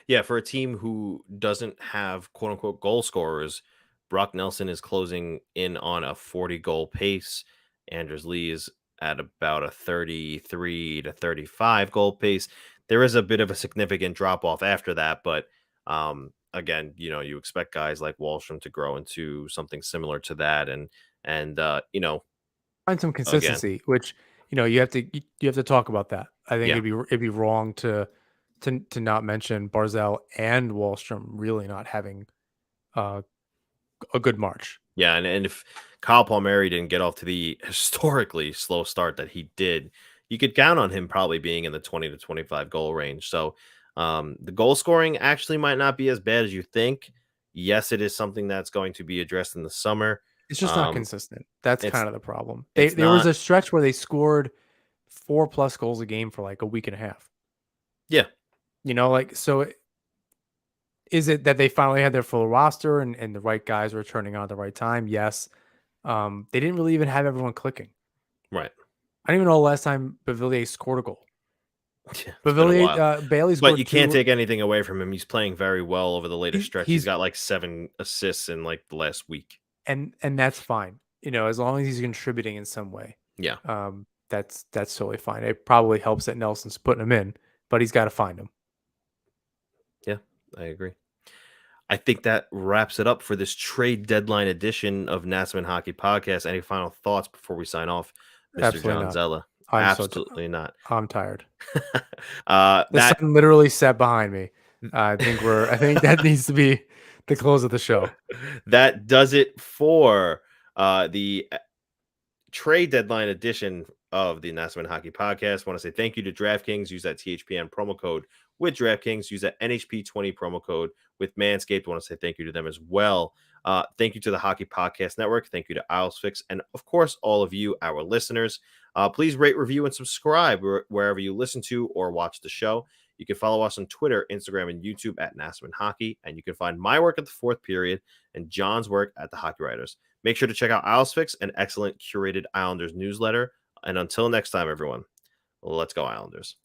Yeah, for a team who doesn't have quote unquote goal scorers, Brock Nelson is closing in on a 40 goal pace. Anders Lee is at about a 33 to 35 goal pace. There is a bit of a significant drop off after that, but again, you expect guys like Wahlstrom to grow into something similar to that, and Find some again. consistency, which you have to talk about that. I think Yeah. it'd be wrong to not mention Barzal and Wallstrom really not having a good March. Yeah, and if Kyle Palmieri didn't get off to the historically slow start that he did, you could count on him probably being in the 20 to 25 goal range. So the goal scoring actually might not be as bad as you think. Yes, it is something that's going to be addressed in the summer. It's just not consistent. That's It's kind of the problem. it's There was not. a stretch where they scored 4+ goals a game for like a week and a half. Yeah. So is it that they finally had their full roster and the right guys were turning on at the right time? Yes. They didn't really even have everyone clicking. Right. I don't even know the last time Bavillier scored a goal. Yeah, it's been a while. Bailey But scored you can't 2. take anything away from him. He's playing very well over the latest stretch. He's He's got like 7 assists in like the last week. and that's fine. As long as he's contributing in some way. Yeah. That's totally fine. It probably helps that Nelson's putting him in, but he's got to find him. Yeah, I agree. I think that wraps it up for this trade deadline edition of Nassman Hockey Podcast. Any final thoughts before we sign off, Mr. Absolutely John not. Zella? Absolutely not. I'm tired. The sun literally set behind me. I think that needs to be the close of the show. That does it for the trade deadline edition of the Nassman Hockey Podcast. I want to say thank you to DraftKings. Use that THPN promo code with DraftKings. Use that NHP20 promo code with Manscaped. I want to say thank you to them as well. Thank you to the Hockey Podcast Network. Thank you to IslesFix. And, of course, all of you, our listeners. Please rate, review, and subscribe wherever you listen to or watch the show. You can follow us on Twitter, Instagram, and YouTube at Nassman Hockey. And you can find my work at the Fourth Period and John's work at the Hockey Writers. Make sure to check out IslesFix, an excellent curated Islanders newsletter. And until next time, everyone, let's go Islanders.